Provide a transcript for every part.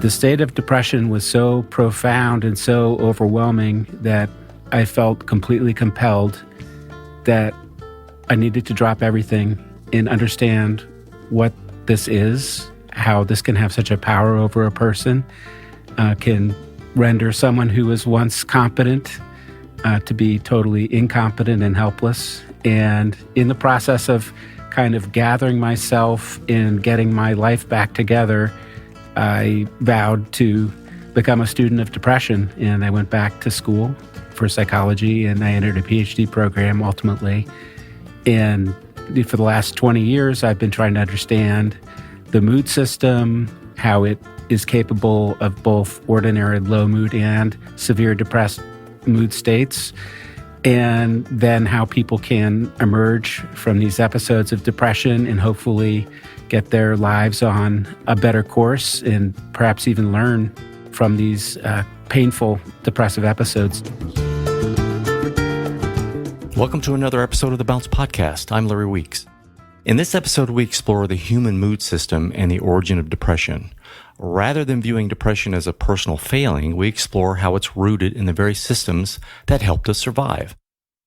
The state of depression was so profound and so overwhelming that I felt completely compelled that I needed to drop everything and understand what this is, how this can have such a power over a person, can render someone who was once competent to be totally incompetent and helpless. And in the process of kind of gathering myself and getting my life back together, I vowed to become a student of depression, and I went back to school for psychology, and I entered a PhD program ultimately. And for the last 20 years, I've been trying to understand the mood system, how it is capable of both ordinary low mood and severe depressed mood states, and then how people can emerge from these episodes of depression and hopefully get their lives on a better course and perhaps even learn from these painful depressive episodes. Welcome to another episode of the Bounce Podcast. I'm Larry Weeks. In this episode, we explore the human mood system and the origin of depression. Rather than viewing depression as a personal failing, we explore how it's rooted in the very systems that helped us survive.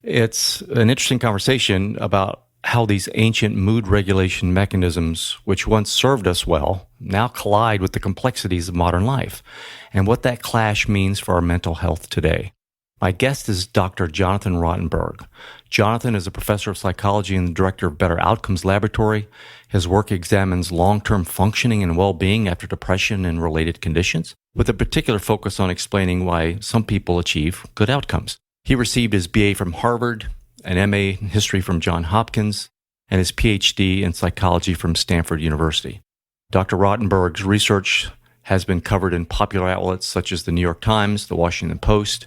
It's an interesting conversation about how these ancient mood regulation mechanisms, which once served us well, now collide with the complexities of modern life, and what that clash means for our mental health today. My guest is Dr. Jonathan Rottenberg. Jonathan is a professor of psychology and the director of Better Outcomes Laboratory. His work examines long-term functioning and well-being after depression and related conditions, with a particular focus on explaining why some people achieve good outcomes. He received his BA from Harvard, an MA in history from Johns Hopkins, and his PhD in psychology from Stanford University. Dr. Rottenberg's research has been covered in popular outlets such as the New York Times, the Washington Post,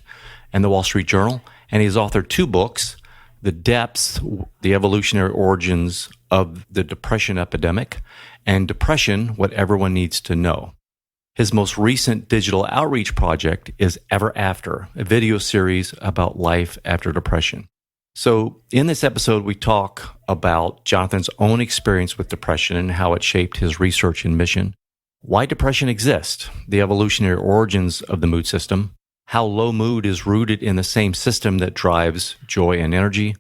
and the Wall Street Journal, and he's authored 2 books, The Depths, The Evolutionary Origins of the Depression Epidemic, and Depression, What Everyone Needs to Know. His most recent digital outreach project is Ever After, a video series about life after depression. So in this episode, we talk about Jonathan's own experience with depression and how it shaped his research and mission, why depression exists, the evolutionary origins of the mood system, how low mood is rooted in the same system that drives joy and energy,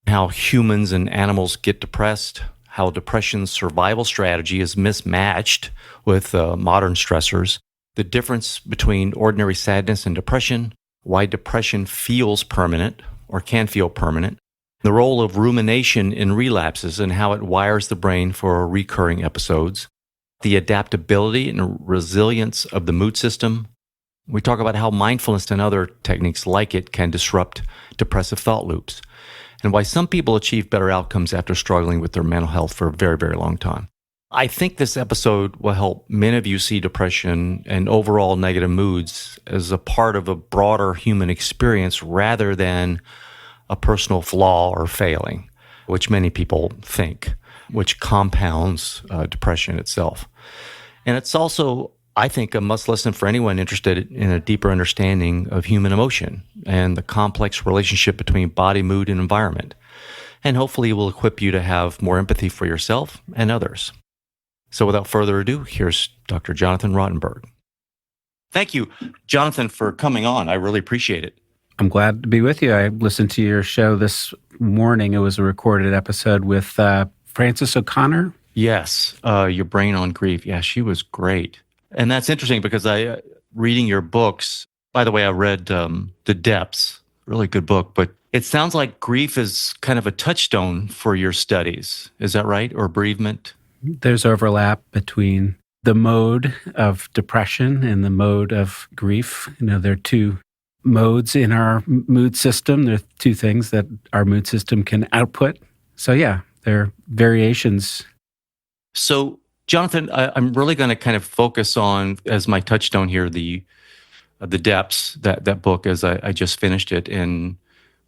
how humans and animals get depressed, how depression's survival strategy is mismatched with modern stressors, the difference between ordinary sadness and depression, why depression feels permanent or can feel permanent, the role of rumination in relapses and how it wires the brain for recurring episodes, the adaptability and resilience of the mood system. We talk about how mindfulness and other techniques like it can disrupt depressive thought loops, and why some people achieve better outcomes after struggling with their mental health for a very, very long time. I think this episode will help many of you see depression and overall negative moods as a part of a broader human experience rather than a personal flaw or failing, which many people think, which compounds depression itself. And it's also, I think, a must listen for anyone interested in a deeper understanding of human emotion and the complex relationship between body, mood, and environment. And hopefully it will equip you to have more empathy for yourself and others. So without further ado, here's Dr. Jonathan Rottenberg. Thank you, Jonathan, for coming on. I really appreciate it. I'm glad to be with you. I listened to your show this morning. It was a recorded episode with Frances O'Connor. Yes, Your Brain on Grief. Yeah, she was great. And that's interesting because reading your books, by the way, I read The Depths, really good book, but it sounds like grief is kind of a touchstone for your studies. Is that right? Or bereavement? There's overlap between the mode of depression and the mode of grief. There are 2 modes in our mood system. There are 2 things that our mood system can output. So yeah, there are variations. So Jonathan, I'm really going to kind of focus on, as my touchstone here, the Depths, that book, as I just finished it, and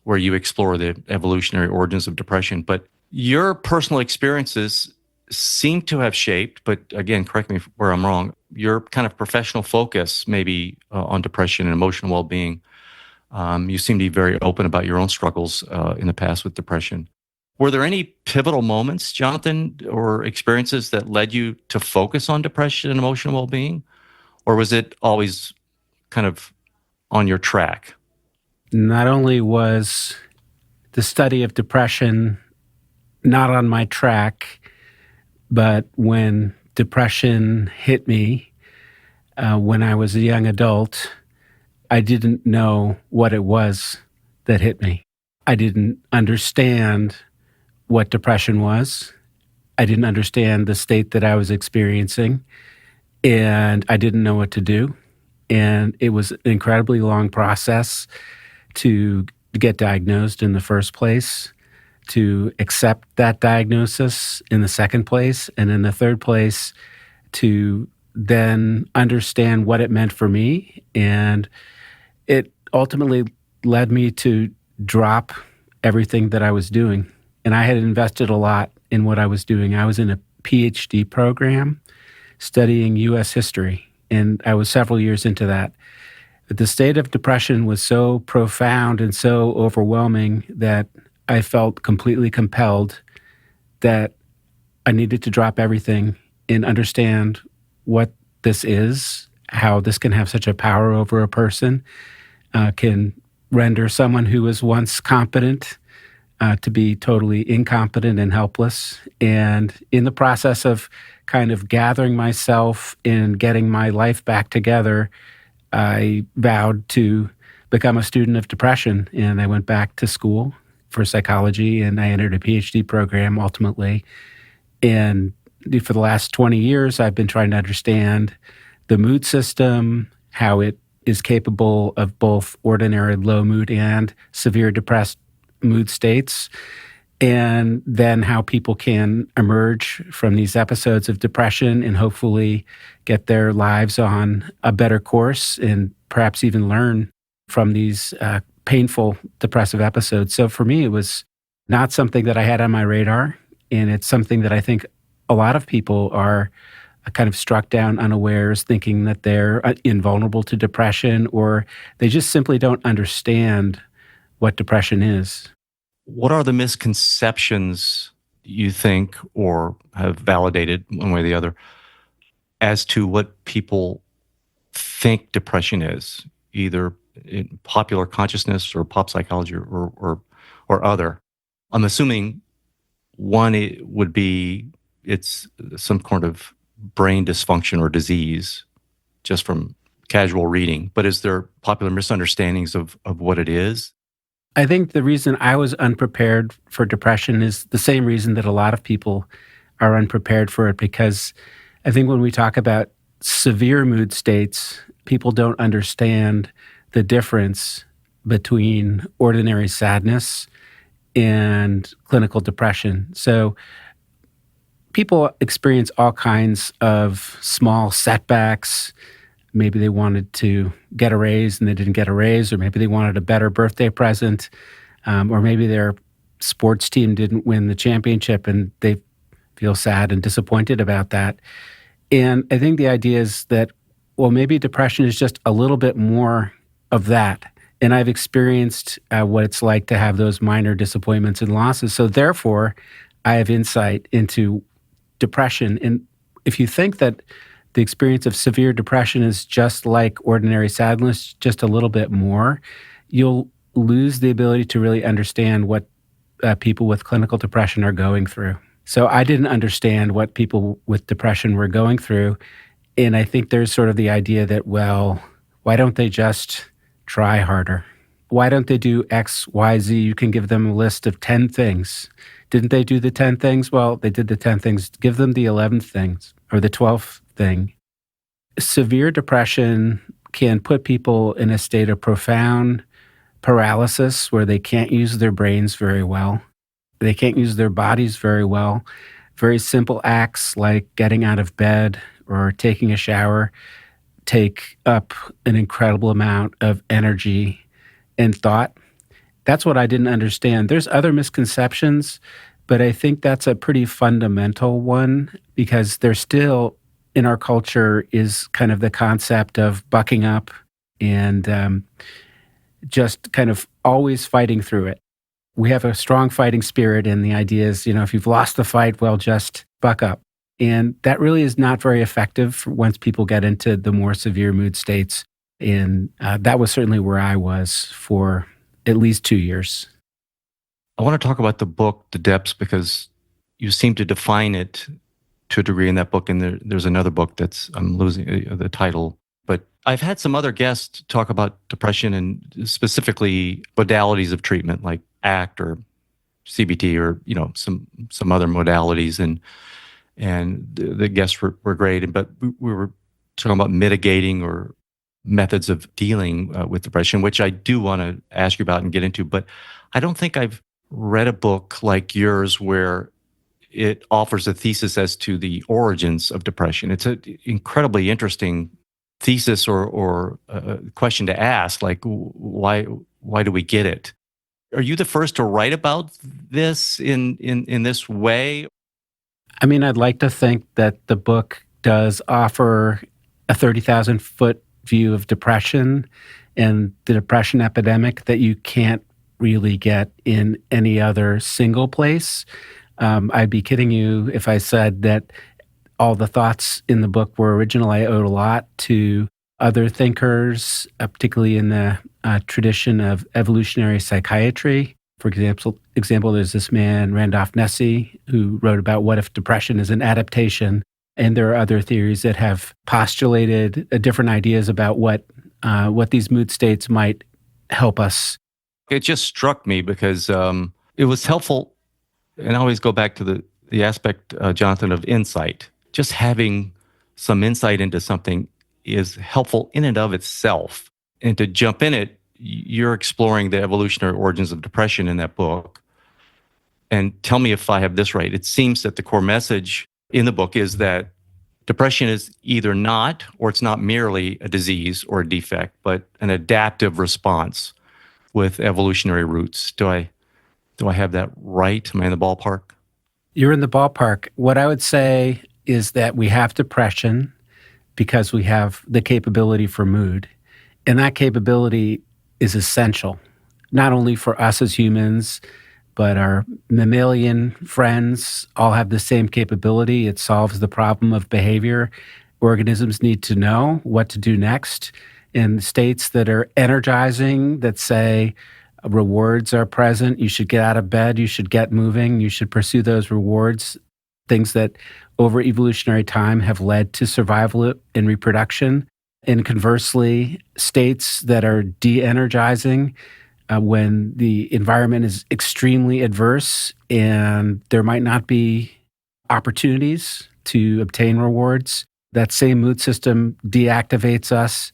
where you explore the evolutionary origins of depression. But your personal experiences seem to have shaped, but again, correct me where I'm wrong, your kind of professional focus maybe on depression and emotional well-being. You seem to be very open about your own struggles in the past with depression. Were there any pivotal moments, Jonathan, or experiences that led you to focus on depression and emotional well-being? Or was it always kind of on your track? Not only was the study of depression not on my track, but when depression hit me when I was a young adult, I didn't know what it was that hit me. I didn't understand what depression was. I didn't understand the state that I was experiencing, and I didn't know what to do. And it was an incredibly long process to get diagnosed in the first place, to accept that diagnosis in the second place, and in the third place, to then understand what it meant for me. And it ultimately led me to drop everything that I was doing. And I had invested a lot in what I was doing. I was in a PhD program studying U.S. history, and I was several years into that. But the state of depression was so profound and so overwhelming that I felt completely compelled that I needed to drop everything and understand what this is, how this can have such a power over a person, can render someone who was once competent to be totally incompetent and helpless. And in the process of kind of gathering myself and getting my life back together, I vowed to become a student of depression. And I went back to school for psychology, and I entered a PhD program ultimately. And for the last 20 years, I've been trying to understand the mood system, how it is capable of both ordinary low mood and severe depressed mood states, and then how people can emerge from these episodes of depression and hopefully get their lives on a better course and perhaps even learn from these painful depressive episodes. So for me, it was not something that I had on my radar, and it's something that I think a lot of people are kind of struck down unawares, thinking that they're invulnerable to depression, or they just simply don't understand what depression is. What are the misconceptions you think or have validated one way or the other as to what people think depression is, either in popular consciousness or pop psychology or other? I'm assuming one it would be it's some kind of brain dysfunction or disease, just from casual reading. But is there popular misunderstandings of what it is? I think the reason I was unprepared for depression is the same reason that a lot of people are unprepared for it, because I think when we talk about severe mood states, people don't understand the difference between ordinary sadness and clinical depression. So people experience all kinds of small setbacks. Maybe they wanted to get a raise and they didn't get a raise, or maybe they wanted a better birthday present, or maybe their sports team didn't win the championship and they feel sad and disappointed about that. And I think the idea is that, well, maybe depression is just a little bit more of that. And I've experienced what it's like to have those minor disappointments and losses. So therefore, I have insight into depression. And if you think that the experience of severe depression is just like ordinary sadness, just a little bit more, you'll lose the ability to really understand what people with clinical depression are going through. So I didn't understand what people with depression were going through. And I think there's sort of the idea that, well, why don't they just try harder? Why don't they do X, Y, Z? You can give them a list of 10 things. Didn't they do the 10 things? Well, they did the 10 things. Give them the 11th things or the 12th thing. Severe depression can put people in a state of profound paralysis where they can't use their brains very well. They can't use their bodies very well. Very simple acts like getting out of bed or taking a shower take up an incredible amount of energy and thought. That's what I didn't understand. There's other misconceptions, but I think that's a pretty fundamental one, because there's still, in our culture, is kind of the concept of bucking up and just kind of always fighting through it. We have a strong fighting spirit, and the idea is, if you've lost the fight, well, just buck up. And that really is not very effective once people get into the more severe mood states. And that was certainly where I was for at least 2 years. I want to talk about the book, The Depths, because you seem to define it to a degree in that book. And there's another book that's, I'm losing the title. But I've had some other guests talk about depression and specifically modalities of treatment like ACT or CBT or, some other modalities. And the guests were great. But we were talking about mitigating or methods of dealing with depression, which I do want to ask you about and get into. But I don't think I've read a book like yours where it offers a thesis as to the origins of depression. It's an incredibly interesting thesis or question to ask, like why do we get it? Are you the first to write about this in this way? I mean, I'd like to think that the book does offer a 30,000-foot view of depression and the depression epidemic that you can't really get in any other single place. I'd be kidding you if I said that all the thoughts in the book were original. I owed a lot to other thinkers, particularly in the tradition of evolutionary psychiatry. For example, there's this man, Randolph Nesse, who wrote about what if depression is an adaptation. And there are other theories that have postulated different ideas about what these mood states might help us. It just struck me because it was helpful, and I always go back to the aspect, Jonathan, of insight. Just having some insight into something is helpful in and of itself. And to jump in it, you're exploring the evolutionary origins of depression in that book. And tell me if I have this right. It seems that the core message in the book is that depression is either not, or it's not merely a disease or a defect, but an adaptive response with evolutionary roots. Do I have that right? Am I in the ballpark? You're in the ballpark. What I would say is that we have depression because we have the capability for mood. And that capability is essential, not only for us as humans, but our mammalian friends all have the same capability. It solves the problem of behavior. Organisms need to know what to do next. In states that are energizing, that say rewards are present, you should get out of bed, you should get moving, you should pursue those rewards, things that over evolutionary time have led to survival and reproduction. And conversely, states that are de-energizing, when the environment is extremely adverse and there might not be opportunities to obtain rewards, that same mood system deactivates us.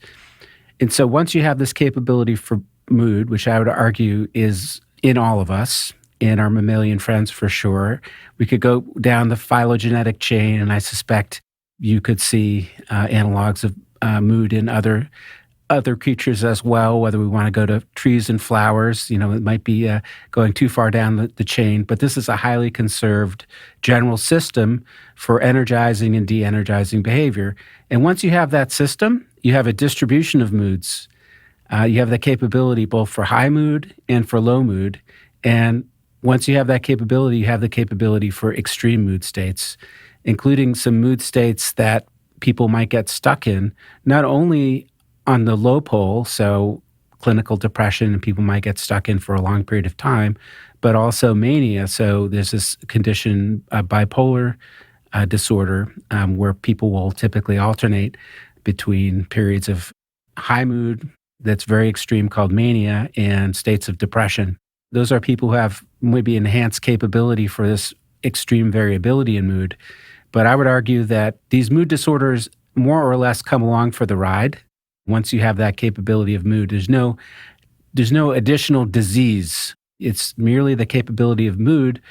And so once you have this capability for mood, which I would argue is in all of us, in our mammalian friends for sure, we could go down the phylogenetic chain, and I suspect you could see analogs of mood in other creatures as well, whether we want to go to trees and flowers. It might be going too far down the chain, but this is a highly conserved general system for energizing and de-energizing behavior. And once you have that system, you have a distribution of moods. You have the capability both for high mood and for low mood. And once you have that capability, you have the capability for extreme mood states, including some mood states that people might get stuck in, not only on the low pole, so clinical depression, and people might get stuck in for a long period of time, but also mania. So there's this condition, bipolar disorder, where people will typically alternate between periods of high mood that's very extreme called mania and states of depression. Those are people who have maybe enhanced capability for this extreme variability in mood. But I would argue that these mood disorders more or less come along for the ride. Once you have that capability of mood, there's no additional disease. It's merely the capability of mood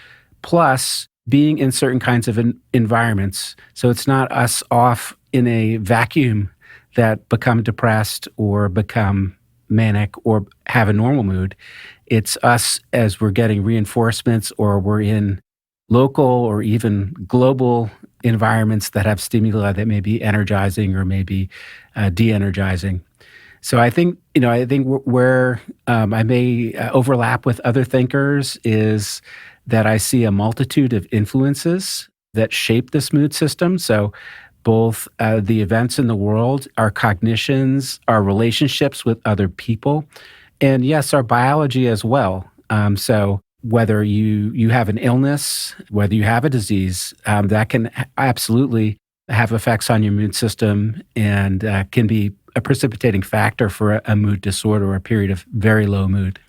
plus being in certain kinds of environments. So it's not us off in a vacuum that become depressed or become manic or have a normal mood. It's us as we're getting reinforcements or we're in local or even global environments that have stimuli that may be energizing or maybe de-energizing. So I think where I may overlap with other thinkers is that I see a multitude of influences that shape this mood system. So both the events in the world, our cognitions, our relationships with other people, and yes, our biology as well. So whether you have an illness, whether you have a disease, that can absolutely have effects on your mood system and can be a precipitating factor for a mood disorder or a period of very low mood.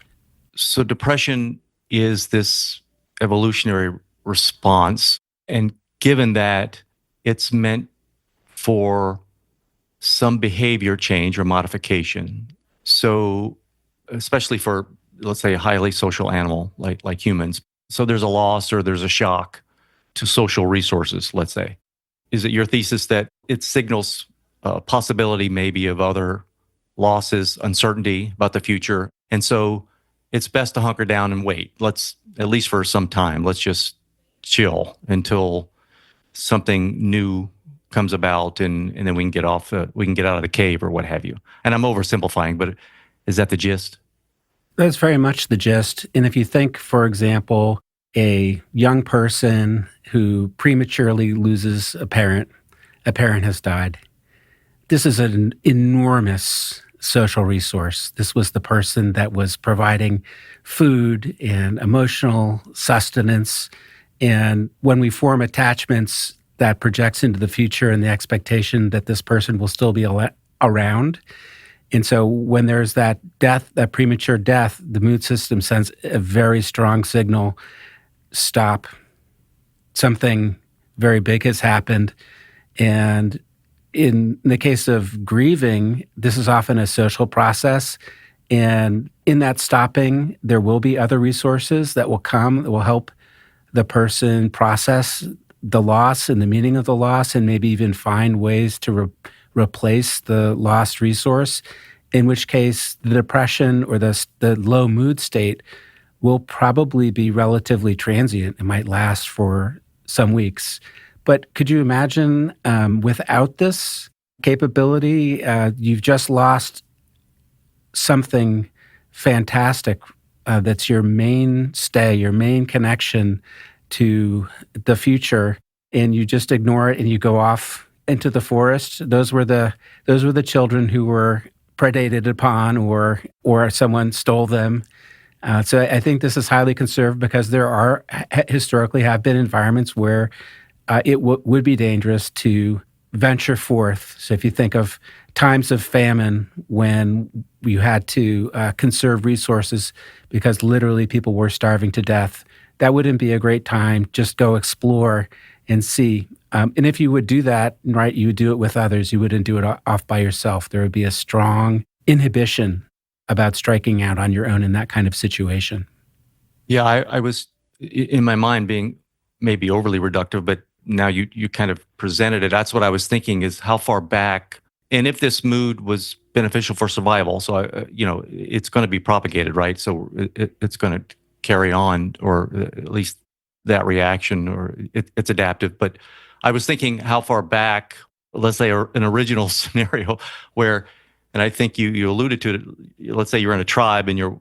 So depression is this evolutionary response. And given that it's meant for some behavior change or modification, so especially for, let's say, a highly social animal like humans, so there's a loss or there's a shock to social resources, let's say. Is it your thesis that it signals a possibility maybe of other losses, uncertainty about the future? And so it's best to hunker down and wait. Let's, at least for some time, let's just chill until something new comes about, and then we can get off, we can get out of the cave or what have you. And I'm oversimplifying, but is that the gist? That's very much the gist. And if you think, for example, a young person who prematurely loses a parent has died. This is an enormous social resource. This was the person that was providing food and emotional sustenance. And when we form attachments, that projects into the future and the expectation that this person will still be around. And so when there's that death, that premature death, the mood system sends a very strong signal: stop. Something very big has happened. And in the case of grieving, this is often a social process. And in that stopping, there will be other resources that will come that will help the person process the loss and the meaning of the loss, and maybe even find ways to replace the lost resource, in which case the depression or the low mood state will probably be relatively transient. It might last for some weeks. But could you imagine without this capability, you've just lost something fantastic that's your mainstay, your main connection to the future, and you just ignore it and you go off into the forest. Those were the children who were predated upon, or someone stole them. So I think this is highly conserved because there are historically have been environments where it would be dangerous to venture forth. So if you think of times of famine when you had to conserve resources because literally people were starving to death, that wouldn't be a great time. Just go explore and see. And if you would do that, right, you would do it with others. You wouldn't do it off by yourself. There would be a strong inhibition about striking out on your own in that kind of situation. Yeah, I was in my mind being maybe overly reductive, but now you kind of presented it. That's what I was thinking, is how far back, and if this mood was beneficial for survival, so it's going to be propagated, right? So it's going to carry on, or at least that reaction, or it's adaptive. But I was thinking how far back, let's say an original scenario where, and I think you alluded to it, let's say you're in a tribe and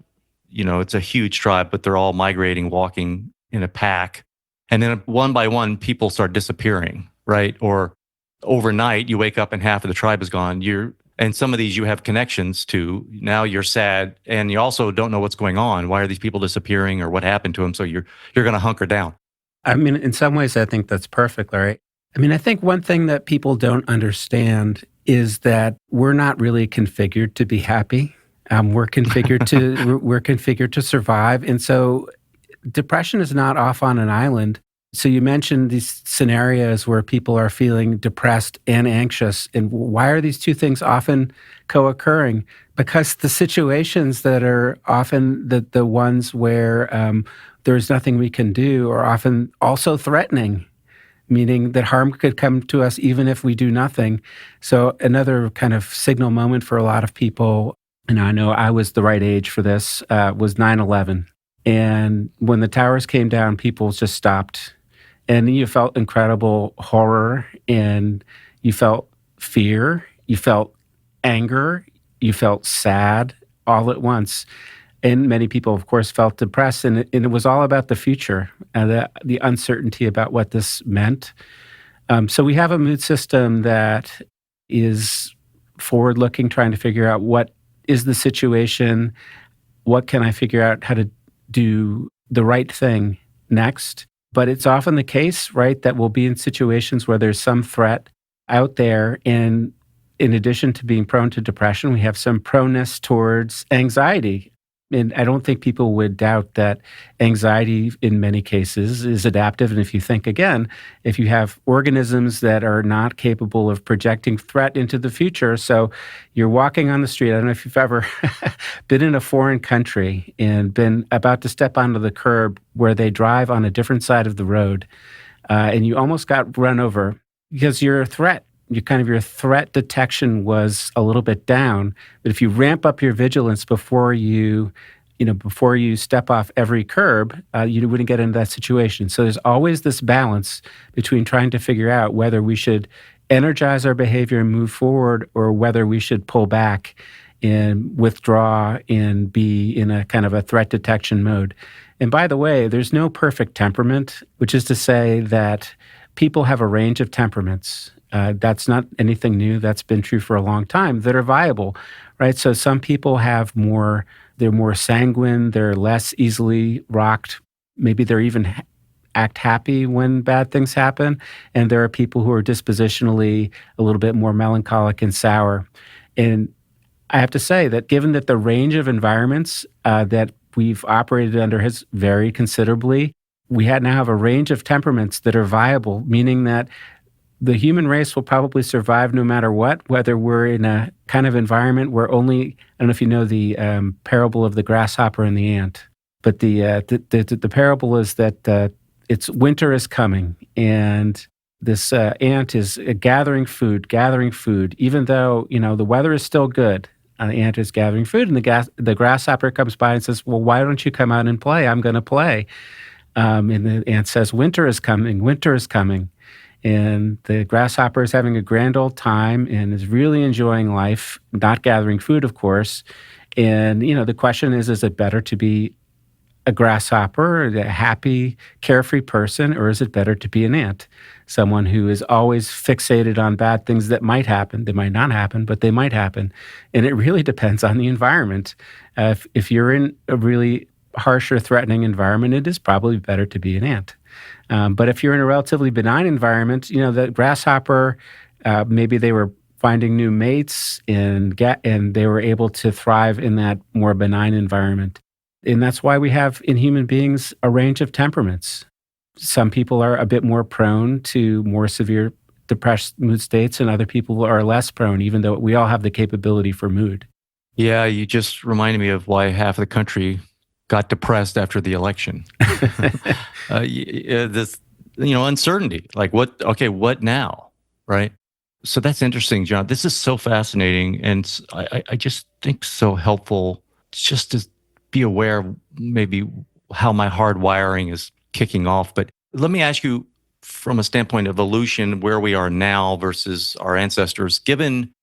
it's a huge tribe, but they're all migrating, walking in a pack. And then one by one, people start disappearing, right? Or overnight, you wake up and half of the tribe is gone. And some of these you have connections to. Now you're sad, and you also don't know what's going on. Why are these people disappearing, or what happened to them? So you're going to hunker down. I mean, in some ways, I think that's perfect, Larry. I mean, I think one thing that people don't understand is that we're not really configured to be happy. We're configured to survive, and so depression is not off on an island. So you mentioned these scenarios where people are feeling depressed and anxious. And why are these two things often co-occurring? Because the situations that are often the ones where there's nothing we can do are often also threatening, meaning that harm could come to us even if we do nothing. So another kind of signal moment for a lot of people, and I know I was the right age for this, was 9/11. And when the towers came down, people just stopped. And you felt incredible horror, and you felt fear, you felt anger, you felt sad all at once. And many people, of course, felt depressed, and it was all about the future and the uncertainty about what this meant. So we have a mood system that is forward-looking, trying to figure out what is the situation, what can I figure out how to do the right thing next. But it's often the case, right, that we'll be in situations where there's some threat out there, and in addition to being prone to depression, we have some proneness towards anxiety. And I don't think people would doubt that anxiety in many cases is adaptive. And if you think again, if you have organisms that are not capable of projecting threat into the future, so you're walking on the street, I don't know if you've ever been in a foreign country and been about to step onto the curb where they drive on a different side of the road, and you almost got run over because you're a threat. Your threat detection was a little bit down. But if you ramp up your vigilance before you step off every curb, you wouldn't get into that situation. So there's always this balance between trying to figure out whether we should energize our behavior and move forward, or whether we should pull back and withdraw and be in a kind of a threat detection mode. And by the way, there's no perfect temperament, which is to say that people have a range of temperaments. That's not anything new. That's been true for a long time, that are viable, right? So some people they're more sanguine, they're less easily rocked. Maybe they're even act happy when bad things happen. And there are people who are dispositionally a little bit more melancholic and sour. And I have to say that given that the range of environments that we've operated under has varied considerably, we now have a range of temperaments that are viable, meaning that the human race will probably survive no matter what, whether we're in a kind of environment where I don't know if you know the parable of the grasshopper and the ant, but the parable is that it's winter is coming, and this ant is gathering food, even though, the weather is still good. The ant is gathering food, and the grasshopper comes by and says, well, why don't you come out and play? I'm going to play. And the ant says, winter is coming, winter is coming. And the grasshopper is having a grand old time and is really enjoying life, not gathering food, of course. And, the question is it better to be a grasshopper, a happy, carefree person, or is it better to be an ant? Someone who is always fixated on bad things that might happen. They might not happen, but they might happen. And it really depends on the environment. If you're in a really harsh or threatening environment, it is probably better to be an ant. But if you're in a relatively benign environment, the grasshopper, maybe they were finding new mates and they were able to thrive in that more benign environment. And that's why we have in human beings a range of temperaments. Some people are a bit more prone to more severe depressed mood states, and other people are less prone, even though we all have the capability for mood. Yeah, you just reminded me of why half of the country got depressed after the election. This, uncertainty, like what now, right? So that's interesting, John. This is so fascinating, and I just think so helpful just to be aware of maybe how my hard wiring is kicking off. But let me ask you, from a standpoint of evolution, where we are now versus our ancestors, given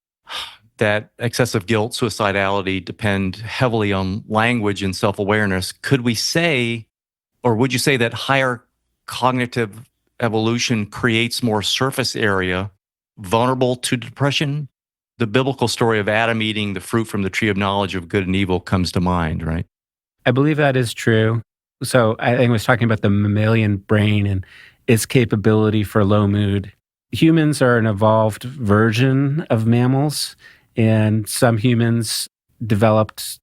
that excessive guilt, suicidality depend heavily on language and self-awareness, could we say, or would you say that higher cognitive evolution creates more surface area vulnerable to depression? The biblical story of Adam eating the fruit from the tree of knowledge of good and evil comes to mind, right? I believe that is true. So I think I was talking about the mammalian brain and its capability for low mood. Humans are an evolved version of mammals, and some humans developed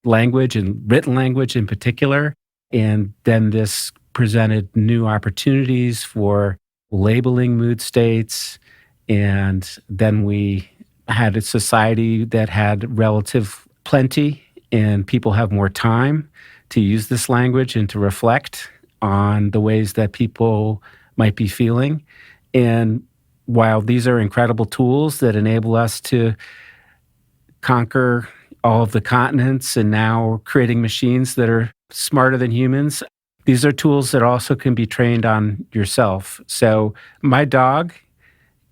language, and written language in particular. And then this presented new opportunities for labeling mood states. And then we had a society that had relative plenty, and people have more time to use this language and to reflect on the ways that people might be feeling. And while these are incredible tools that enable us to conquer all of the continents, and now we're creating machines that are smarter than humans, these are tools that also can be trained on yourself. So my dog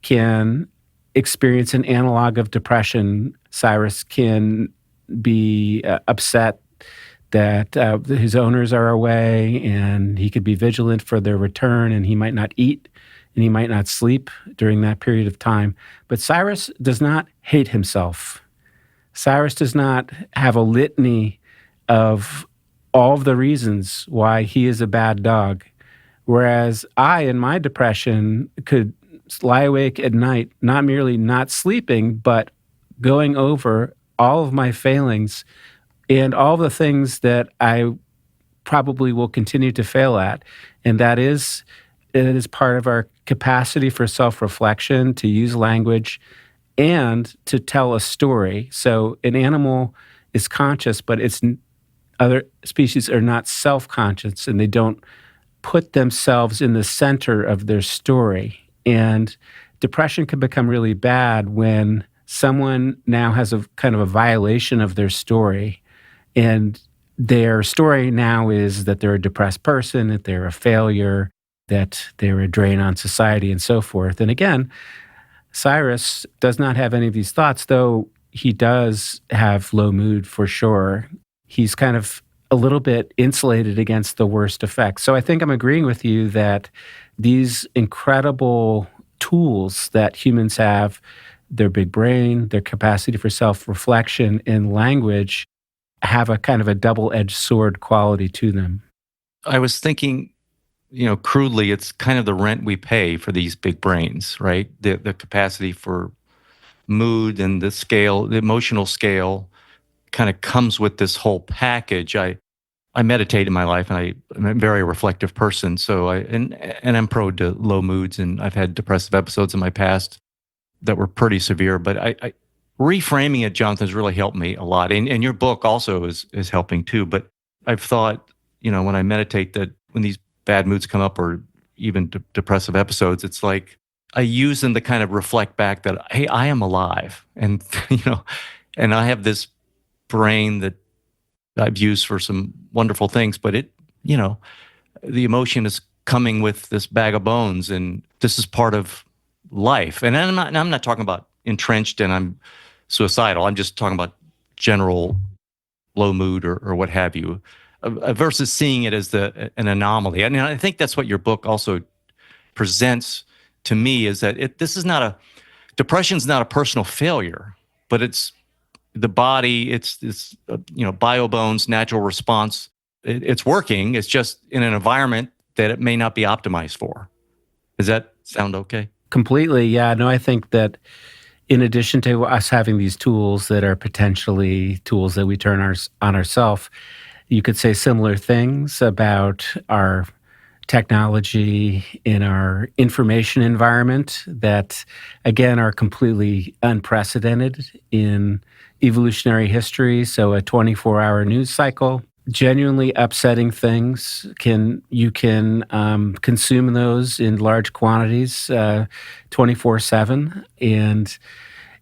can experience an analog of depression. Cyrus can be upset that his owners are away and he could be vigilant for their return, and he might not eat and he might not sleep during that period of time. But Cyrus does not hate himself. Cyrus does not have a litany of all of the reasons why he is a bad dog. Whereas I, in my depression, could lie awake at night, not merely not sleeping, but going over all of my failings and all the things that I probably will continue to fail at. And it is part of our capacity for self-reflection, to use language, and to tell a story. So an animal is conscious, but other species are not self-conscious, and they don't put themselves in the center of their story. And depression can become really bad when someone now has a kind of a violation of their story. And their story now is that they're a depressed person, that they're a failure, that they're a drain on society, and so forth. And again, Cyrus does not have any of these thoughts, though he does have low mood for sure. He's kind of a little bit insulated against the worst effects. So I think I'm agreeing with you that these incredible tools that humans have, their big brain, their capacity for self-reflection and language, have a kind of a double-edged sword quality to them. I was thinking, crudely, it's kind of the rent we pay for these big brains, right? The capacity for mood and the emotional scale kind of comes with this whole package. I meditate in my life, and I'm a very reflective person. So and I'm prone to low moods, and I've had depressive episodes in my past that were pretty severe. But I reframing it, Jonathan, has really helped me a lot. And your book also is helping too. But I've thought, when I meditate, that when these bad moods come up, or even depressive episodes, it's like I use them to kind of reflect back that, hey, I am alive, and and I have this brain that I've used for some wonderful things, but the emotion is coming with this bag of bones, and this is part of life. And I'm not talking about entrenched and I'm suicidal. I'm just talking about general low mood or what have you, versus seeing it as an anomaly. I mean, I think that's what your book also presents to me, is that depression's not a personal failure, but it's the body, it's bio bones, natural response. It's working. It's just in an environment that it may not be optimized for. Does that sound okay? Completely, yeah. No, I think that in addition to us having these tools that are potentially tools that we turn on ourselves, you could say similar things about our technology in our information environment that, again, are completely unprecedented in evolutionary history. So a 24-hour news cycle, genuinely upsetting things, you can consume those in large quantities 24/7. And,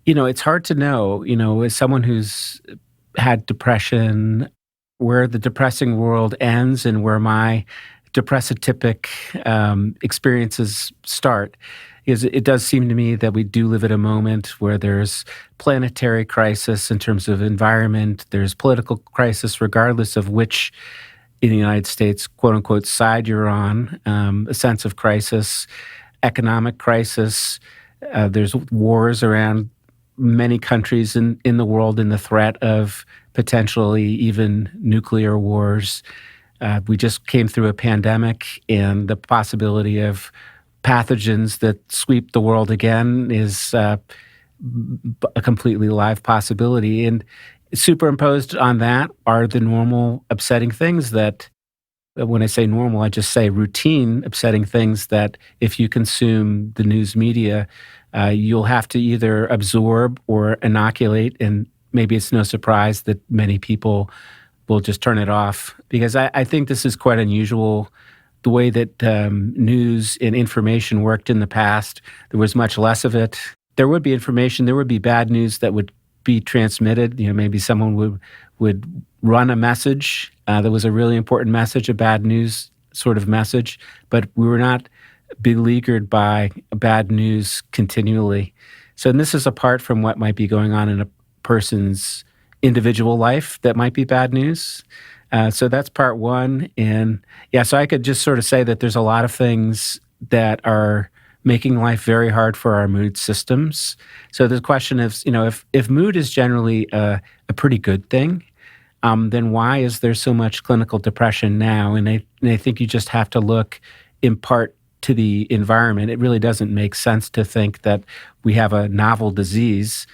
it's hard to know, as someone who's had depression, where the depressing world ends and where my depressitypic experiences start. Is it does seem to me that we do live at a moment where there's planetary crisis in terms of environment, there's political crisis regardless of which, in the United States, quote unquote, side you're on, a sense of crisis, economic crisis, there's wars around many countries in the world, and the threat of potentially even nuclear wars. We just came through a pandemic, and the possibility of pathogens that sweep the world again is a completely live possibility. And superimposed on that are the normal upsetting things that, when I say normal, I just say routine upsetting things that if you consume the news media, you'll have to either absorb or inoculate. And maybe it's no surprise that many people will just turn it off, because I think this is quite unusual. The way that news and information worked in the past, there was much less of it. There would be information, there would be bad news that would be transmitted. Maybe someone would run a message that was a really important message, a bad news sort of message, but we were not beleaguered by bad news continually. So, and this is apart from what might be going on in a person's individual life that might be bad news. So that's part one. And yeah, so I could just sort of say that there's a lot of things that are making life very hard for our mood systems. So the question is, if mood is generally a pretty good thing, then why is there so much clinical depression now? And I think you just have to look in part to the environment. It really doesn't make sense to think that we have a novel disease,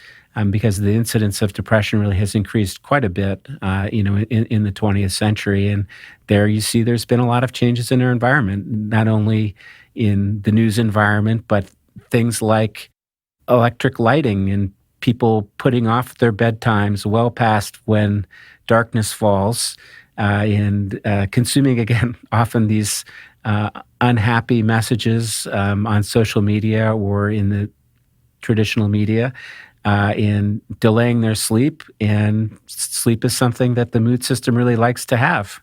because the incidence of depression really has increased quite a bit, in the 20th century. And there you see there's been a lot of changes in our environment, not only in the news environment, but things like electric lighting and people putting off their bedtimes well past when darkness falls, and consuming, again, often these unhappy messages on social media or in the traditional media, in delaying their sleep. And sleep is something that the mood system really likes to have.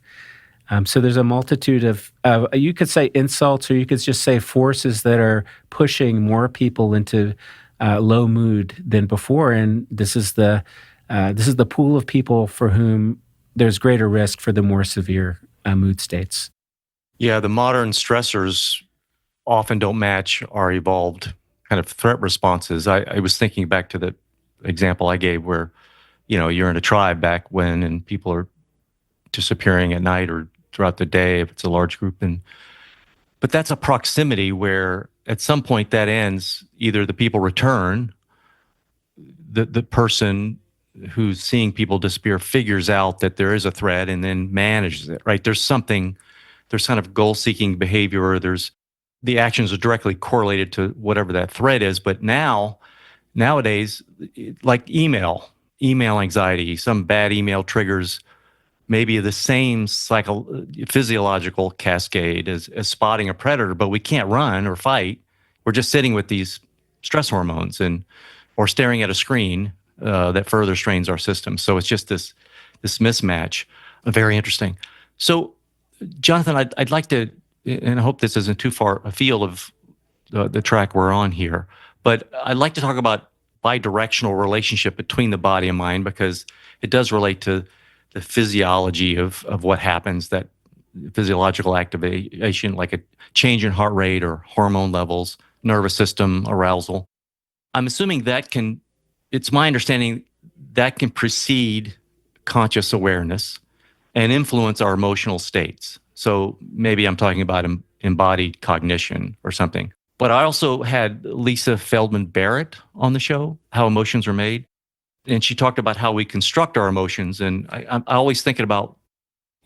So there's a multitude of, you could say insults, or you could just say forces that are pushing more people into low mood than before. And this is the pool of people for whom there's greater risk for the more severe mood states. Yeah, the modern stressors often don't match our evolved kind of threat responses. I was thinking back to the example I gave where, you're in a tribe back when, and people are disappearing at night or throughout the day if it's a large group. But that's a proximity where at some point that ends. Either the people return, the person who's seeing people disappear figures out that there is a threat and then manages it, right? There's kind of goal-seeking behavior, or the actions are directly correlated to whatever that threat is. But nowadays, like email anxiety, some bad email triggers maybe the same physiological cascade as spotting a predator, but we can't run or fight. We're just sitting with these stress hormones or staring at a screen that further strains our system. So it's just this mismatch. Very interesting. So, Jonathan, I'd like to, and I hope this isn't too far afield of the track we're on here, but I'd like to talk about bidirectional relationship between the body and mind, because it does relate to the physiology of what happens, that physiological activation, like a change in heart rate or hormone levels, nervous system arousal. I'm assuming it's my understanding that can precede conscious awareness and influence our emotional states. So maybe I'm talking about embodied cognition or something. But I also had Lisa Feldman Barrett on the show, How Emotions Are Made. And she talked about how we construct our emotions. And I always thinking about,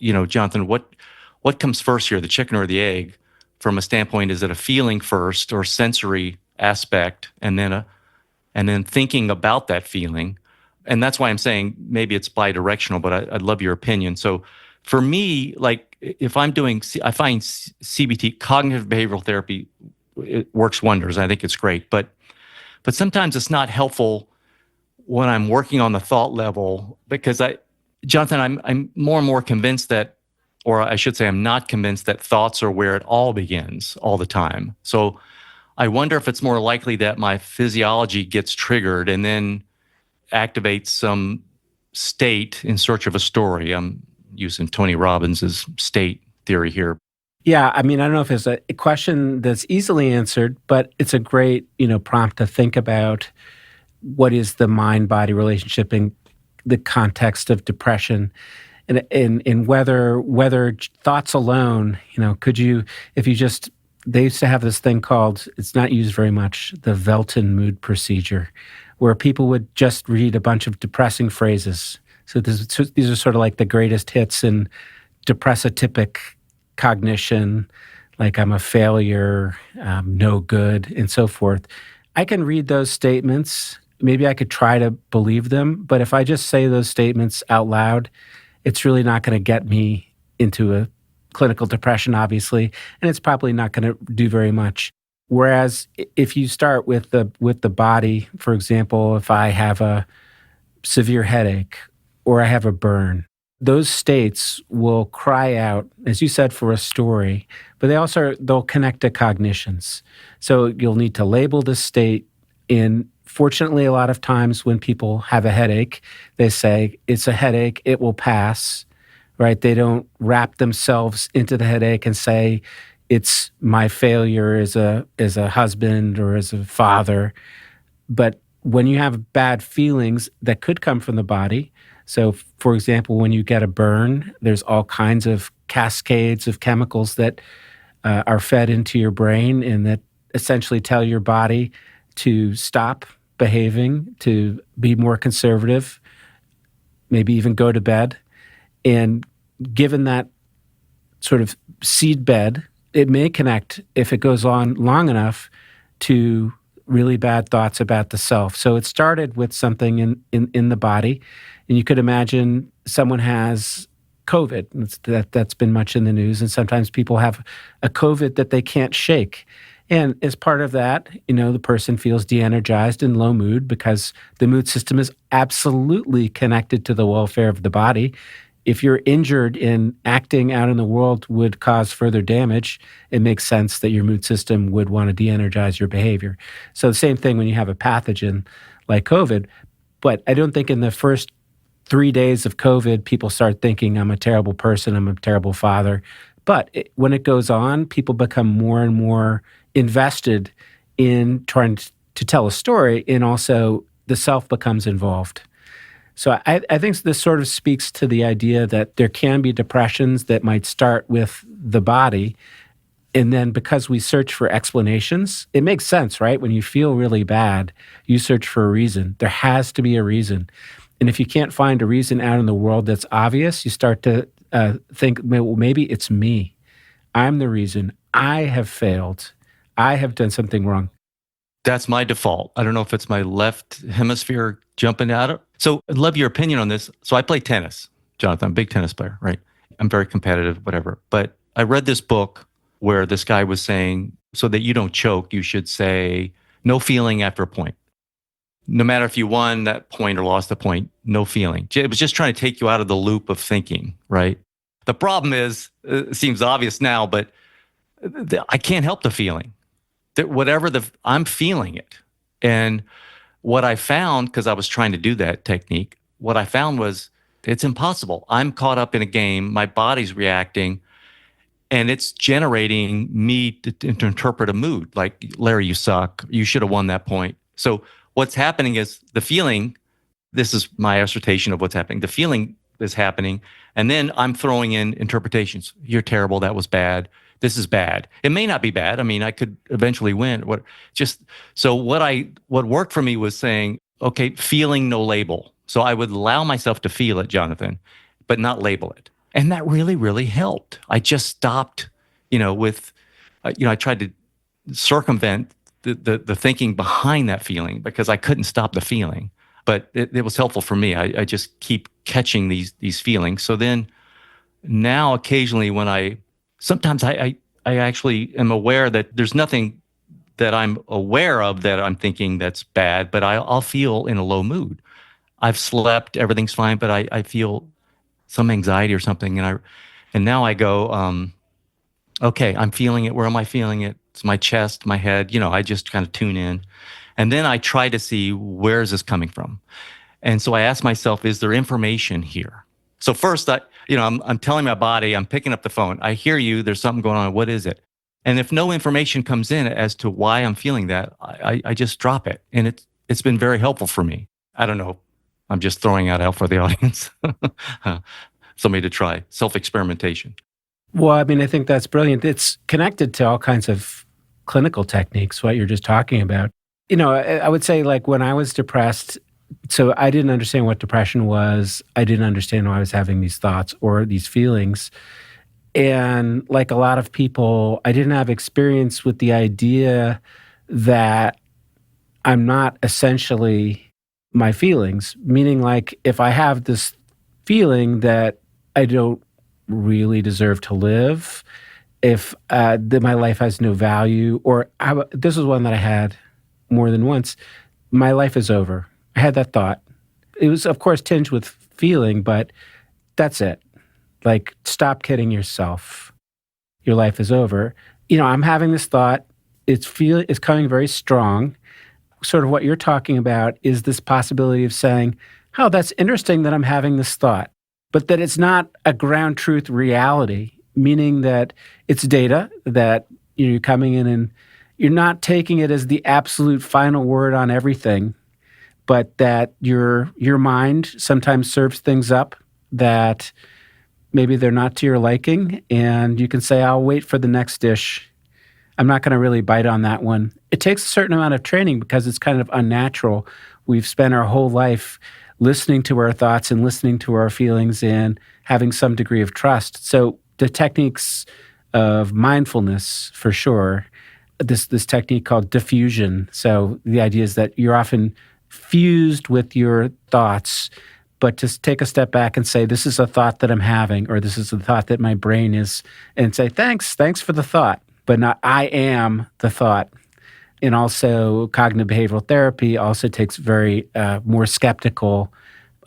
Jonathan, what comes first here, the chicken or the egg? From a standpoint, is it a feeling first or sensory aspect, and then thinking about that feeling? And that's why I'm saying maybe it's bidirectional, but I'd love your opinion. So for me, like if I find CBT, cognitive behavioral therapy, it works wonders. I think it's great, but sometimes it's not helpful when I'm working on the thought level, because Jonathan, I'm more and more convinced that, or I should say, I'm not convinced that thoughts are where it all begins all the time. So I wonder if it's more likely that my physiology gets triggered and then activates some state in search of a story. I'm using Tony Robbins' state theory here. Yeah, I mean, I don't know if it's a question that's easily answered, but it's a great, prompt to think about what is the mind-body relationship in the context of depression, and whether thoughts alone, could you, if you just, they used to have this thing called, it's not used very much, the Velton mood procedure, where people would just read a bunch of depressing phrases. So these are sort of like the greatest hits in depressitypic cognition, like I'm a failure, no good, and so forth. I can read those statements. Maybe I could try to believe them, but if I just say those statements out loud, it's really not going to get me into a clinical depression, obviously, and it's probably not going to do very much. Whereas if you start with the body, for example, if I have a severe headache or I have a burn, those states will cry out, as you said, for a story, but they'll connect to cognitions. So you'll need to label this state. And fortunately, a lot of times when people have a headache, they say, it's a headache, it will pass, right? They don't wrap themselves into the headache and say, it's my failure as a husband or as a father. But when you have bad feelings that could come from the body, so for example, when you get a burn, there's all kinds of cascades of chemicals that are fed into your brain and that essentially tell your body to stop behaving, to be more conservative, maybe even go to bed. And given that sort of seed bed, it may connect, if it goes on long enough, to really bad thoughts about the self. So it started with something in the body. And you could imagine someone has COVID. That's been much in the news. And sometimes people have a COVID that they can't shake. And as part of that, the person feels de-energized and low mood because the mood system is absolutely connected to the welfare of the body. If you're injured and acting out in the world would cause further damage, it makes sense that your mood system would want to de-energize your behavior. So the same thing when you have a pathogen like COVID. But I don't think in the first 3 days of COVID, people start thinking, I'm a terrible person, I'm a terrible father. But when it goes on, people become more and more invested in trying to tell a story, and also the self becomes involved. So I think this sort of speaks to the idea that there can be depressions that might start with the body, and then because we search for explanations, it makes sense, right? When you feel really bad, you search for a reason. There has to be a reason. And if you can't find a reason out in the world that's obvious, you start to think, well, maybe it's me. I'm the reason. I have failed. I have done something wrong. That's my default. I don't know if it's my left hemisphere jumping out. So I'd love your opinion on this. So I play tennis, Jonathan. I'm a big tennis player, right? I'm very competitive, whatever. But I read this book where this guy was saying, so that you don't choke, you should say, no feeling after a point. No matter if you won that point or lost the point, no feeling. It was just trying to take you out of the loop of thinking, right? The problem is, it seems obvious now, but I can't help the feeling. That I'm feeling it. And what I found, because I was trying to do that technique, what I found was it's impossible. I'm caught up in a game, my body's reacting, and it's generating me to interpret a mood. Like, Larry, you suck. You should have won that point. So what's happening is the feeling, this is my assertion of what's happening. The feeling is happening, and then I'm throwing in interpretations. You're terrible. That was bad. This is bad. It may not be bad. I mean, I could eventually win. What worked for me was saying, okay, feeling, no label. So I would allow myself to feel it, Jonathan, but not label it. And that really, really helped. I just stopped, I tried to circumvent the thinking behind that feeling because I couldn't stop the feeling. But it was helpful for me. I just keep catching these feelings. So then now occasionally when sometimes I actually am aware that there's nothing that I'm aware of that I'm thinking that's bad, but I'll feel in a low mood. I've slept, everything's fine, but I feel some anxiety or something. And now I go, okay, I'm feeling it. Where am I feeling it? It's my chest, my head. I just kind of tune in. And then I try to see, where is this coming from? And so I ask myself, is there information here? So first, I'm telling my body, I'm picking up the phone. I hear you. There's something going on. What is it? And if no information comes in as to why I'm feeling that, I just drop it. And it's been very helpful for me. I don't know. I'm just throwing out for the audience. Somebody to try. Self-experimentation. Well, I mean, I think that's brilliant. It's connected to all kinds of clinical techniques, what you're just talking about. I would say, like, when I was depressed, so I didn't understand what depression was. I didn't understand why I was having these thoughts or these feelings. And like a lot of people, I didn't have experience with the idea that I'm not essentially my feelings, meaning, like, if I have this feeling that I don't really deserve to live, if that my life has no value, or this is one that I had more than once, my life is over. I had that thought. It was, of course, tinged with feeling, but that's it. Like, stop kidding yourself. Your life is over. I'm having this thought. It's coming very strong. Sort of what you're talking about is this possibility of saying, oh, that's interesting that I'm having this thought. but that it's not a ground truth reality, meaning that it's data that you're coming in and you're not taking it as the absolute final word on everything, but that your mind sometimes serves things up that maybe they're not to your liking, and you can say, I'll wait for the next dish. I'm not going to really bite on that one. It takes a certain amount of training because it's kind of unnatural. We've spent our whole life listening to our thoughts and listening to our feelings and having some degree of trust. So the techniques of mindfulness, for sure, this technique called diffusion. So the idea is that you're often fused with your thoughts, but just take a step back and say, this is a thought that I'm having, or this is a thought that my brain is, and say, thanks for the thought, but not I am the thought. And also cognitive behavioral therapy also takes very more skeptical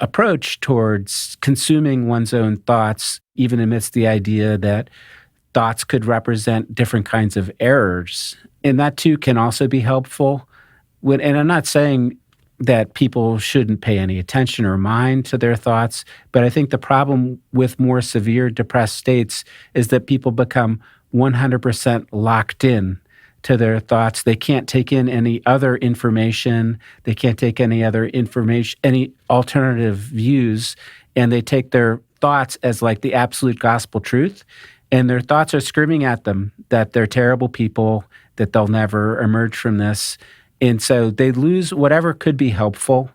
approach towards consuming one's own thoughts, even amidst the idea that thoughts could represent different kinds of errors. And that too can also be helpful. And I'm not saying that people shouldn't pay any attention or mind to their thoughts, but I think the problem with more severe depressed states is that people become 100% locked in to their thoughts. They can't take in any other information. They can't take any other information, any alternative views, and they take their thoughts as like the absolute gospel truth. And their thoughts are screaming at them that they're terrible people, that they'll never emerge from this. And so they lose whatever could be helpful.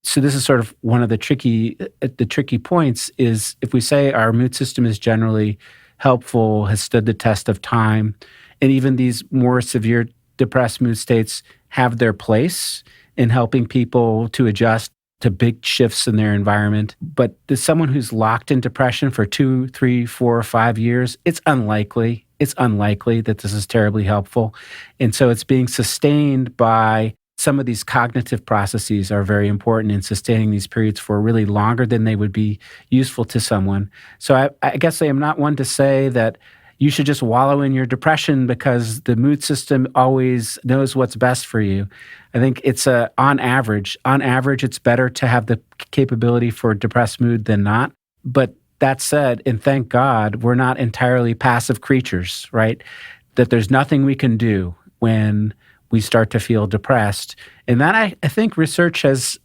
So this is sort of one of the tricky points is if we say our mood system is generally helpful, has stood the test of time, and even these more severe depressed mood states have their place in helping people to adjust to big shifts in their environment. But there's someone who's locked in depression for 2, 3, 4, 5 years, it's unlikely. It's unlikely that this is terribly helpful. And so it's being sustained by some of these cognitive processes are very important in sustaining these periods for really longer than they would be useful to someone. So I guess I am not one to say that you should just wallow in your depression because the mood system always knows what's best for you. I think it's on average, it's better to have the capability for depressed mood than not. But that said, and thank God, we're not entirely passive creatures, right? That there's nothing we can do when we start to feel depressed. And that I think research has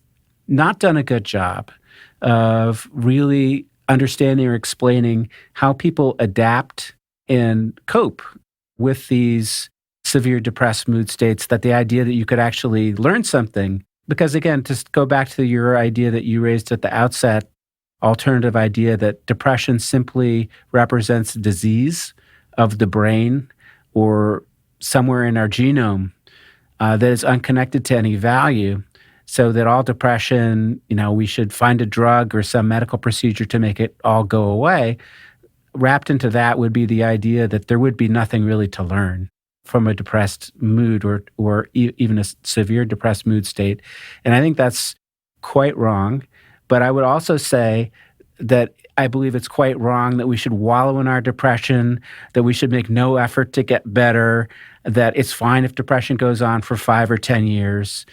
not done a good job of really understanding or explaining how people adapt and cope with these severe depressed mood states, that the idea that you could actually learn something, because again, to go back to your idea that you raised at the outset, alternative idea that depression simply represents disease of the brain or somewhere in our genome that is unconnected to any value, so that all depression, we should find a drug or some medical procedure to make it all go away. Wrapped into that would be the idea that there would be nothing really to learn from a depressed mood or even a severe depressed mood state. And I think that's quite wrong. But I would also say that I believe it's quite wrong that we should wallow in our depression, that we should make no effort to get better, that it's fine if depression goes on for 5 or 10 years.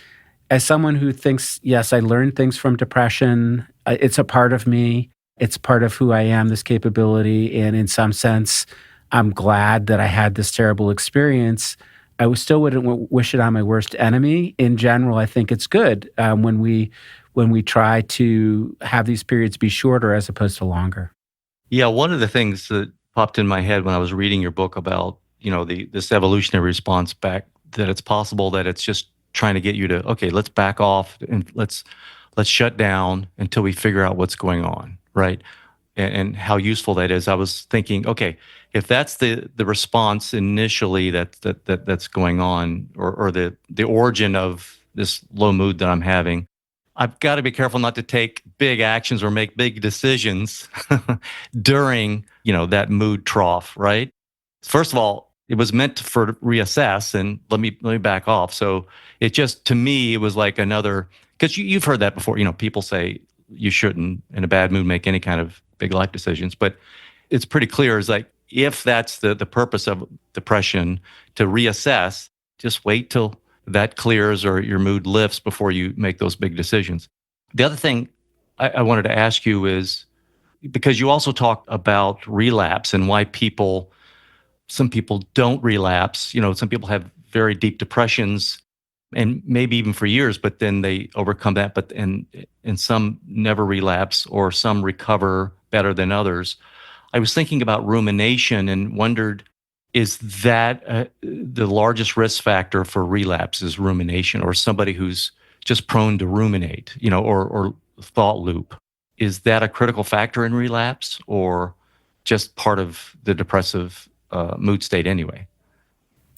As someone who thinks, yes, I learned things from depression, it's a part of me, it's part of who I am, this capability, and in some sense, I'm glad that I had this terrible experience. I still wouldn't wish it on my worst enemy. In general, I think it's good when we try to have these periods be shorter as opposed to longer. Yeah, one of the things that popped in my head when I was reading your book about, this evolutionary response back, that it's possible that it's just trying to get you to, okay, let's back off and let's shut down until we figure out what's going on, right? And how useful that is. I was thinking, okay, if that's the response initially that's going on, or the origin of this low mood that I'm having, I've got to be careful not to take big actions or make big decisions during, that mood trough, right? First of all, it was meant for reassess, and let me back off. So it just, to me, it was like another, because you've heard that before, people say you shouldn't in a bad mood make any kind of big life decisions, but it's pretty clear is like, if that's the purpose of depression, to reassess, just wait till that clears or your mood lifts before you make those big decisions. The other thing I wanted to ask you is, Because you also talk about relapse and why some people don't relapse. Some people have very deep depressions and maybe even for years, but then they overcome that. And some never relapse, or some recover better than others. I was thinking about rumination and wondered, is that the largest risk factor for relapse is rumination, or somebody who's just prone to ruminate, or thought loop? Is that a critical factor in relapse, or just part of the depressive mood state anyway?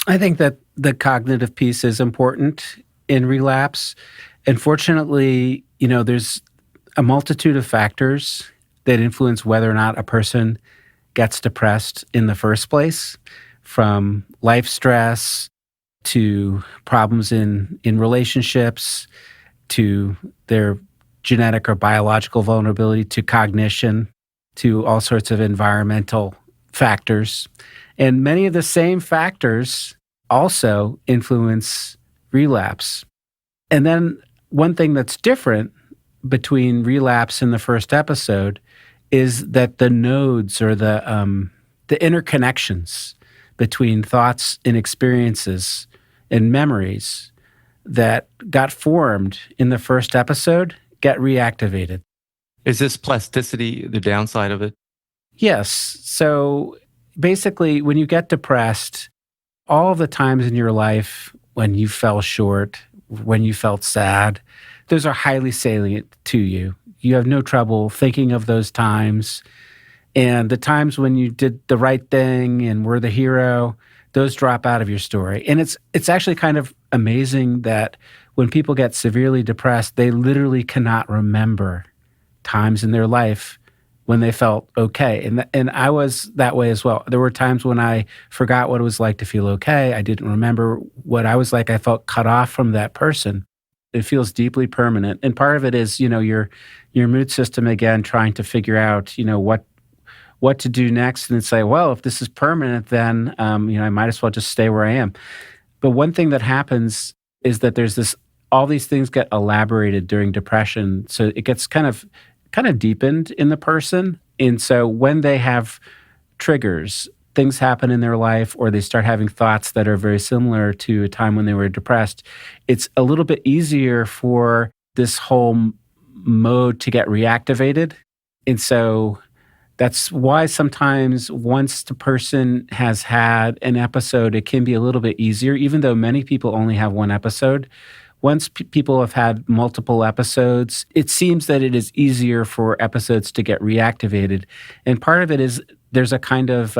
I think that the cognitive piece is important in relapse. Unfortunately, there's a multitude of factors that influence whether or not a person gets depressed in the first place, from life stress to problems in relationships to their genetic or biological vulnerability to cognition to all sorts of environmental factors. And many of the same factors also influence relapse. And then one thing that's different between relapse and the first episode is that the nodes, or the interconnections between thoughts and experiences and memories that got formed in the first episode get reactivated. Is this plasticity the downside of it? Yes. So basically, when you get depressed, all the times in your life when you fell short, when you felt sad, those are highly salient to you. You have no trouble thinking of those times. And the times when you did the right thing and were the hero, those drop out of your story. And it's actually kind of amazing that when people get severely depressed, they literally cannot remember times in their life when they felt okay. And I was that way as well. There were times when I forgot what it was like to feel okay. I didn't remember what I was like. I felt cut off from that person. It feels deeply permanent. And part of it is, your mood system, again, trying to figure out, what to do next, and say, well, if this is permanent, then, I might as well just stay where I am. But one thing that happens is that there's all these things get elaborated during depression. So it gets kind of deepened in the person. And so when they have triggers, things happen in their life, or they start having thoughts that are very similar to a time when they were depressed, it's a little bit easier for this whole mode to get reactivated. And so that's why sometimes once the person has had an episode, it can be a little bit easier, even though many people only have one episode. Once people have had multiple episodes, it seems that it is easier for episodes to get reactivated. And part of it is there's a kind of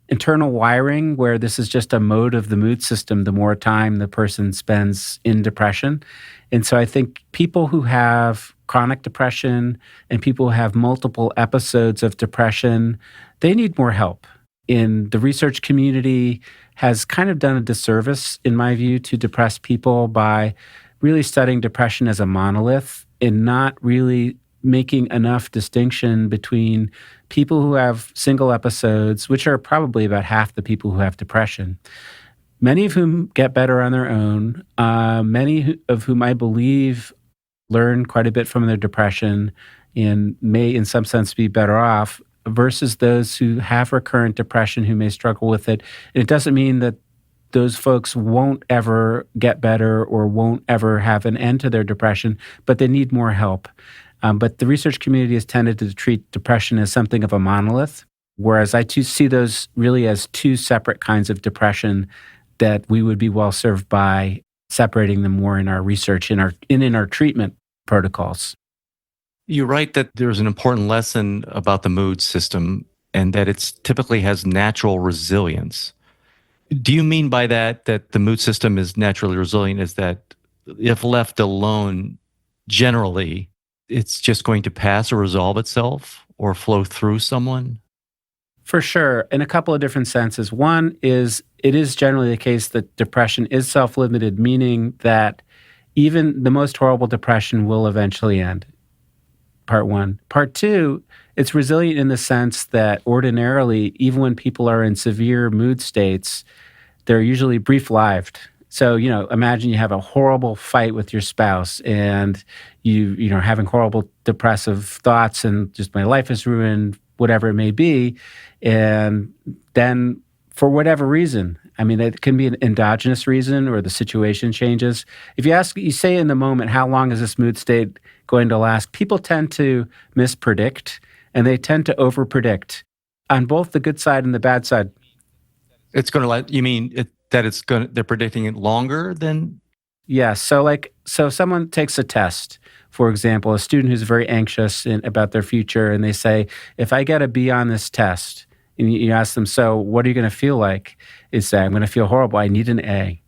internal wiring where this is just a mode of the mood system the more time the person spends in depression. And so I think people who have chronic depression and people who have multiple episodes of depression, they need more help. In the research community has kind of done a disservice, in my view, to depressed people by really studying depression as a monolith and not really making enough distinction between people who have single episodes, which are probably about half the people who have depression, many of whom get better on their own, many of whom I believe learn quite a bit from their depression and may in some sense be better off, versus those who have recurrent depression who may struggle with it. And it doesn't mean that those folks won't ever get better or won't ever have an end to their depression, but they need more help. But the research community has tended to treat depression as something of a monolith, whereas I see those really as two separate kinds of depression that we would be well served by separating them more in our research, in our treatment protocols. You write that there's an important lesson about the mood system and that it typically has natural resilience. Do you mean by that the mood system is naturally resilient, is that if left alone, generally, it's just going to pass or resolve itself or flow through someone? For sure, in a couple of different senses. One is it is generally the case that depression is self-limited, meaning that even the most horrible depression will eventually end. Part one. Part two, it's resilient in the sense that ordinarily, even when people are in severe mood states, they're usually brief-lived. So, imagine you have a horrible fight with your spouse and you know, having horrible depressive thoughts and just my life is ruined, whatever it may be. And then for whatever reason, I mean, it can be an endogenous reason or the situation changes. If you say in the moment, how long is this mood state going to last? People tend to mispredict and they tend to overpredict on both the good side and the bad side. It's going to let you mean that it's going to, they're predicting it longer than. Yeah. So someone takes a test, for example, a student who's very anxious about their future, and they say, if I get a B on this test, and you ask them, so what are you going to feel like? They say, I'm going to feel horrible. I need an A.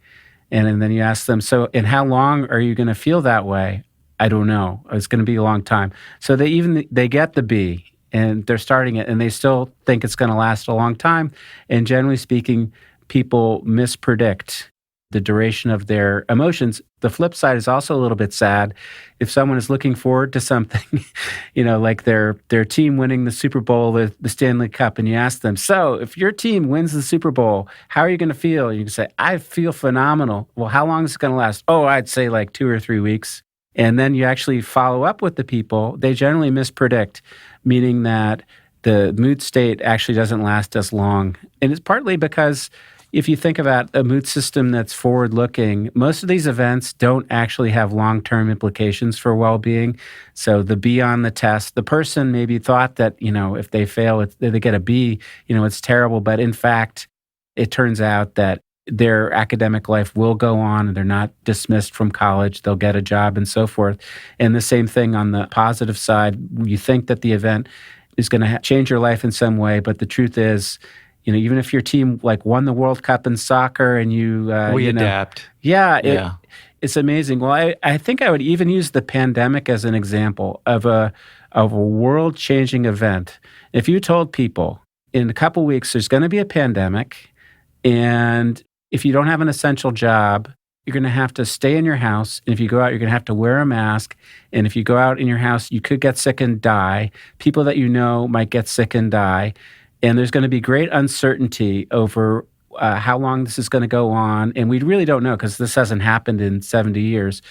And then you ask them, so, and how long are you going to feel that way? I don't know. It's going to be a long time. So they get the B and they're starting it and they still think it's going to last a long time. And generally speaking, people mispredict the duration of their emotions. The flip side is also a little bit sad. If someone is looking forward to something, like their team winning the Super Bowl, the Stanley Cup, and you ask them, so if your team wins the Super Bowl, how are you going to feel? You can say, I feel phenomenal. Well, how long is it going to last? Oh, I'd say like 2 or 3 weeks. And then you actually follow up with the people. They generally mispredict, meaning that the mood state actually doesn't last as long. And it's partly because if you think about a mood system that's forward-looking, most of these events don't actually have long-term implications for well-being. So the B on the test, the person maybe thought that, if they fail, they get a B, it's terrible. But in fact, it turns out that their academic life will go on and they're not dismissed from college. They'll get a job and so forth. And the same thing on the positive side. You think that the event is going to change your life in some way, but the truth is, even if your team won the World Cup in soccer and We adapt. Yeah, it's amazing. Well, I think I would even use the pandemic as an example of a world-changing event. If you told people in a couple weeks there's going to be a pandemic, and if you don't have an essential job, you're going to have to stay in your house. And if you go out, you're going to have to wear a mask. And if you go out in your house, you could get sick and die. People that you know might get sick and die. And there's going to be great uncertainty over how long this is going to go on. And we really don't know because this hasn't happened in 70 years.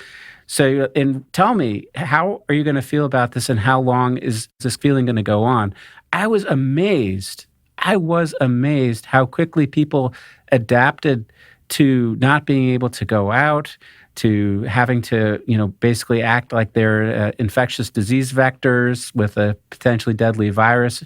So, and tell me, how are you going to feel about this and how long is this feeling going to go on? I was amazed how quickly people adapted to not being able to go out, to having to, basically act like they're infectious disease vectors with a potentially deadly virus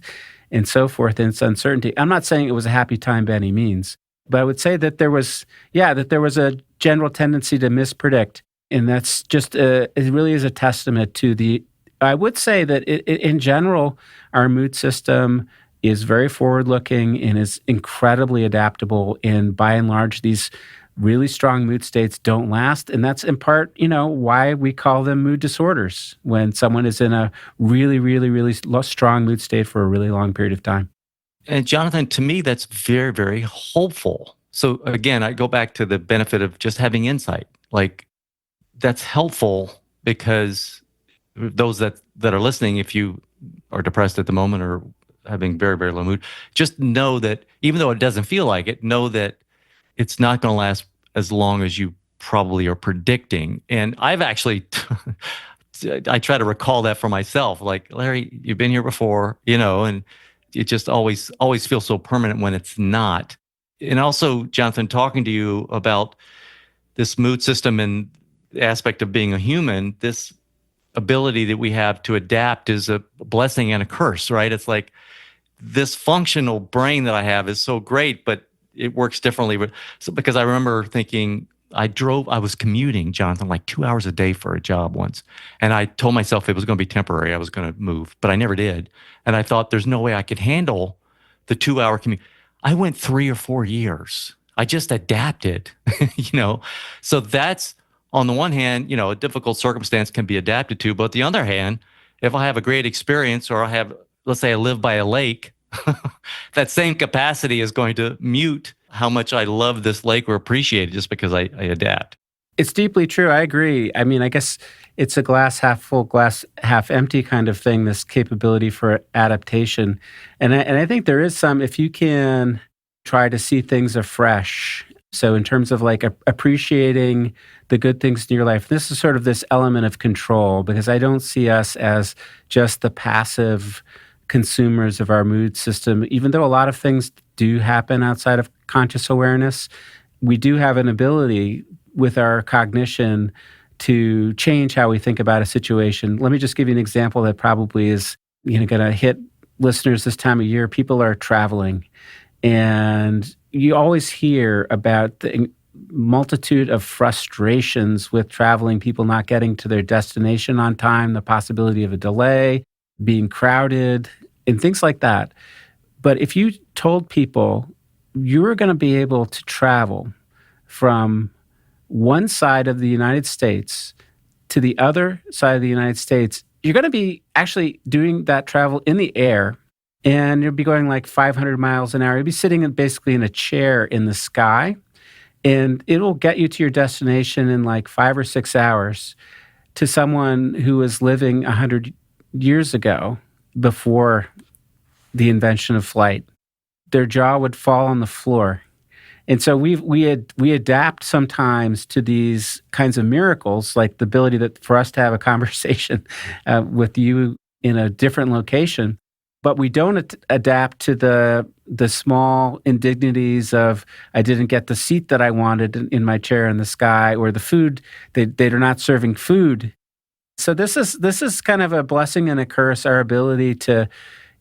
and so forth, and it's uncertainty. I'm not saying it was a happy time by any means, but I would say that there was a general tendency to mispredict, and that's just, it really is a testament to I would say that in general, our mood system is very forward-looking and is incredibly adaptable, and by and large, these really strong mood states don't last, and that's in part, why we call them mood disorders when someone is in a really, really, really strong mood state for a really long period of time. And Jonathan, to me, that's very, very hopeful. So again, I go back to the benefit of just having insight. That's helpful because those that are listening, if you are depressed at the moment or having very, very low mood, just know that even though it doesn't feel like it, know that it's not going to last as long as you probably are predicting. And I've actually, I try to recall that for myself. Like, Larry, you've been here before, and it just always feels so permanent when it's not. And also, Jonathan, talking to you about this mood system and the aspect of being a human, this ability that we have to adapt is a blessing and a curse, right? It's like this functional brain that I have is so great, but it works differently. Because I remember thinking, I was commuting, Jonathan, like 2 hours a day for a job once. And I told myself it was going to be temporary. I was going to move, but I never did. And I thought there's no way I could handle the 2-hour commute. I went 3 or 4 years. I just adapted, So that's, on the one hand, a difficult circumstance can be adapted to. But on the other hand, if I have a great experience or let's say I live by a lake, that same capacity is going to mute how much I love this lake or appreciate it just because I adapt. It's deeply true. I agree. I mean, I guess it's a glass half full, glass half empty kind of thing, this capability for adaptation. And I think there is some, if you can try to see things afresh, So in terms of like appreciating the good things in your life, this is sort of this element of control, because I don't see us as just the passive consumers of our mood system. Even though a lot of things do happen outside of conscious awareness, we do have an ability with our cognition to change how we think about a situation. Let me just give you an example that probably is, going to hit listeners this time of year. People are traveling, and you always hear about the multitude of frustrations with traveling, people not getting to their destination on time, the possibility of a delay, being crowded, and things like that. But if you told people you were going to be able to travel from one side of the United States to the other side of the United States, you're going to be actually doing that travel in the air, and you'll be going like 500 miles an hour. You'll be sitting basically in a chair in the sky, and it'll get you to your destination in like 5 or 6 hours. To someone who was living 100 years ago, before the invention of flight, their jaw would fall on the floor. And so we adapt sometimes to these kinds of miracles, like the ability for us to have a conversation with you in a different location, but we don't adapt to the small indignities of, I didn't get the seat that I wanted in my chair in the sky, or the food, they're not serving food. So this is kind of a blessing and a curse, our ability to,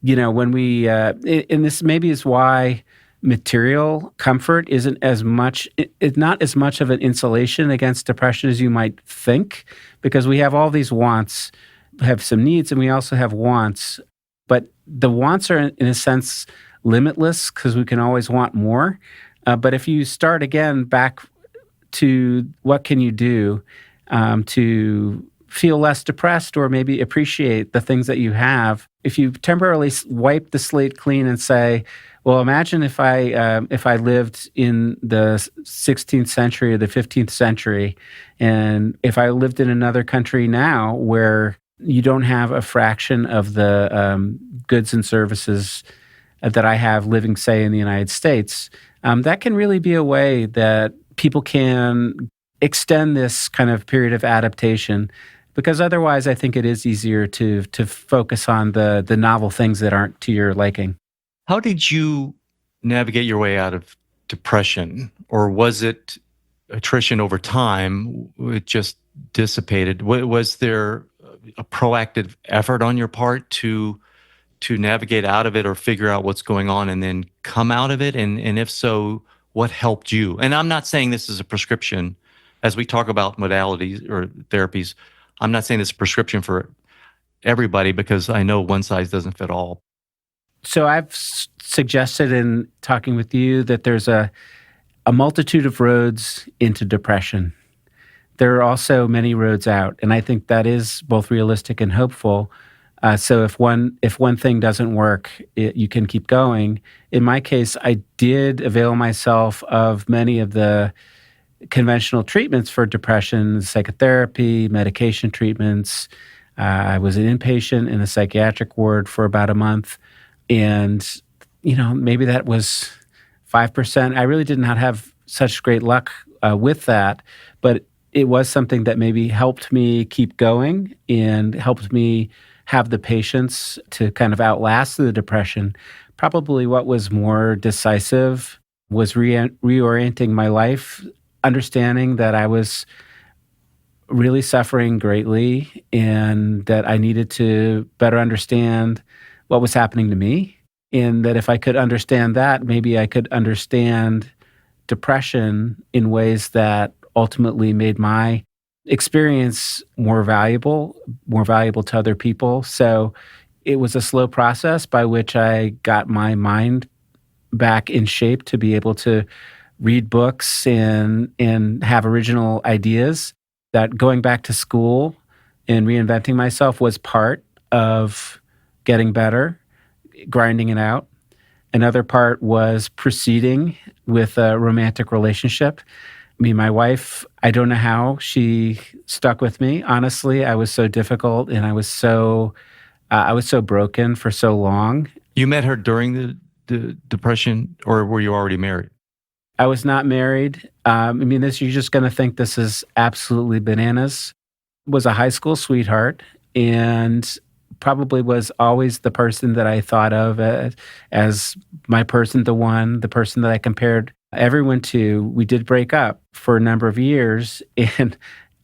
when we and this maybe is why material comfort isn't as much, it's not as much of an insulation against depression as you might think, because we have all these wants, have some needs, and we also have wants. But the wants are, in a sense, limitless, because we can always want more. But if you start again back to what can you do to feel less depressed, or maybe appreciate the things that you have, if you temporarily wipe the slate clean and say, well, imagine if I lived in the 16th century or the 15th century, and if I lived in another country now where you don't have a fraction of the goods and services that I have living, say, in the United States, that can really be a way that people can extend this kind of period of adaptation. Because otherwise, I think it is easier to focus on the novel things that aren't to your liking. How did you navigate your way out of depression? Or was it attrition over time? It just dissipated? Was there a proactive effort on your part to navigate out of it, or figure out what's going on and then come out of it? And if so, what helped you? And I'm not saying this is a prescription. As we talk about modalities or therapies, I'm not saying it's a prescription for everybody, because I know one size doesn't fit all. So I've suggested in talking with you that there's a multitude of roads into depression. There are also many roads out, and I think that is both realistic and hopeful. So if one thing doesn't work, you can keep going. In my case, I did avail myself of many of the conventional treatments for depression, psychotherapy, medication treatments. I was an inpatient in a psychiatric ward for about a month. And, maybe that was 5%. I really did not have such great luck with that, but it was something that maybe helped me keep going and helped me have the patience to kind of outlast the depression. Probably what was more decisive was reorienting my life, understanding that I was really suffering greatly and that I needed to better understand what was happening to me. And that if I could understand that, maybe I could understand depression in ways that ultimately made my experience more valuable to other people. So it was a slow process by which I got my mind back in shape to be able to read books and have original ideas. That going back to school and reinventing myself was part of getting better, grinding it out. Another part was proceeding with a romantic relationship. I mean, my wife, I don't know how she stuck with me. Honestly, I was so difficult, and I was so broken for so long. You met her during the depression, or were you already married? I was not married. You're just going to think this is absolutely bananas. Was a high school sweetheart and probably was always the person that I thought of as my person, the person that I compared everyone to. We did break up for a number of years, and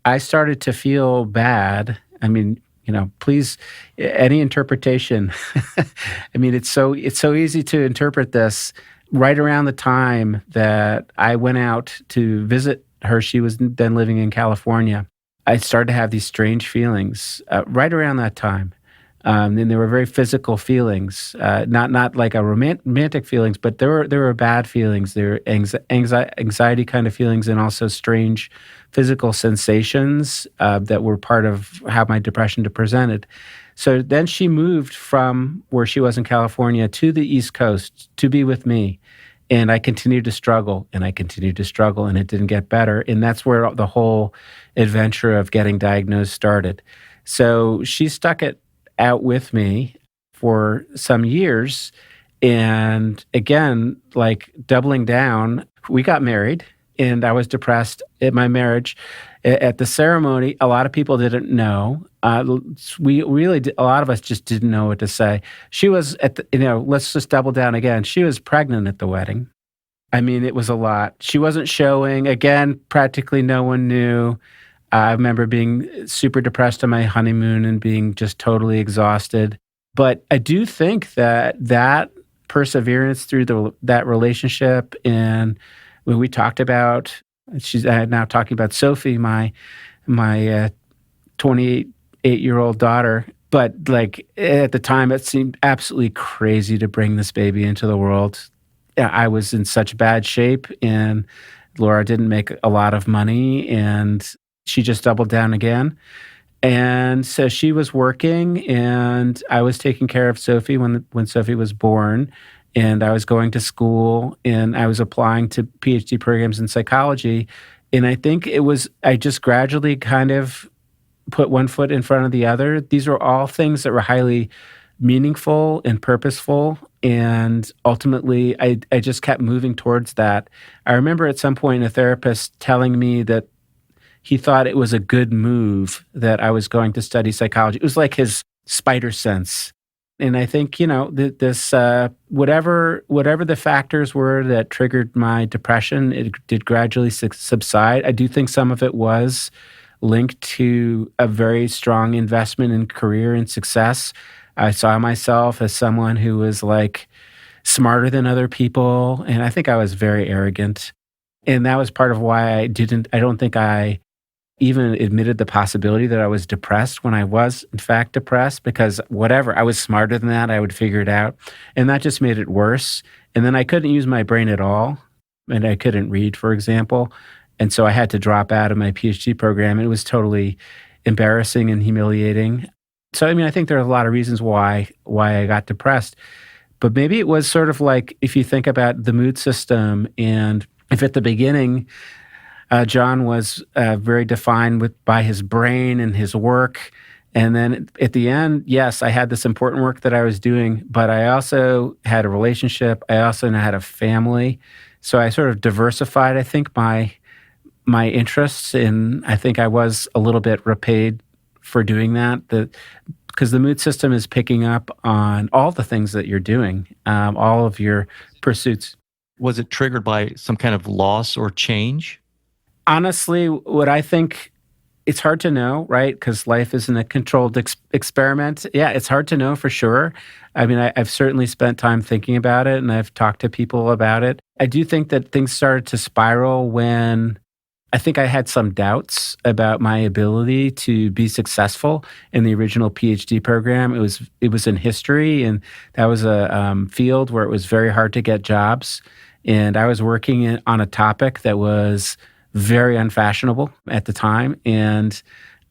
I started to feel bad. Please, any interpretation. It's so easy to interpret this. Right around the time that I went out to visit her, she was then living in California. I started to have these strange feelings right around that time. And they were very physical feelings, not like a romantic feelings, but there were bad feelings. There were anxiety kind of feelings, and also strange physical sensations that were part of how my depression presented. So then she moved from where she was in California to the East Coast to be with me. And I continued to struggle, and I continued to struggle, and it didn't get better. And that's where the whole adventure of getting diagnosed started. So she stuck it out with me for some years. And again, like doubling down, we got married, and I was depressed at my marriage. At the ceremony, a lot of people didn't know. We really, a lot of us just didn't know what to say. She was let's just double down again. She was pregnant at the wedding. It was a lot. She wasn't showing. Again, practically no one knew. I remember being super depressed on my honeymoon and being just totally exhausted. But I do think that perseverance through that relationship, and when we talked about, she's now talking about Sophie, my 28-year-old daughter. But like at the time, it seemed absolutely crazy to bring this baby into the world. I was in such bad shape, and Laura didn't make a lot of money, and she just doubled down again. And so she was working, and I was taking care of Sophie when Sophie was born. And I was going to school, and I was applying to PhD programs in psychology. And I think I just gradually kind of put one foot in front of the other. These were all things that were highly meaningful and purposeful. And ultimately, I just kept moving towards that. I remember at some point a therapist telling me that he thought it was a good move that I was going to study psychology. It was like his spider sense. And I think, this whatever the factors were that triggered my depression, it did gradually subside. I do think some of it was linked to a very strong investment in career and success. I saw myself as someone who was like smarter than other people, and I think I was very arrogant. And that was part of why I don't think I even admitted the possibility that I was depressed when I was, in fact, depressed, because whatever, I was smarter than that, I would figure it out. And that just made it worse. And then I couldn't use my brain at all, and I couldn't read, for example. And so I had to drop out of my PhD program. It was totally embarrassing and humiliating. So, I think there are a lot of reasons why I got depressed. But maybe it was sort of like, if you think about the mood system, and if at the beginning, John was very defined by his brain and his work. And then at the end, yes, I had this important work that I was doing, but I also had a relationship. I also had a family. So I sort of diversified, I think, my interests. And I think I was a little bit repaid for doing that, because the mood system is picking up on all the things that you're doing, all of your pursuits. Was it triggered by some kind of loss or change? Honestly, what I think, it's hard to know, right? Because life isn't a controlled experiment. Yeah, it's hard to know for sure. I've certainly spent time thinking about it, and I've talked to people about it. I do think that things started to spiral when I think I had some doubts about my ability to be successful in the original PhD program. It was in history, and that was a field where it was very hard to get jobs. And I was working on a topic that was very unfashionable at the time. And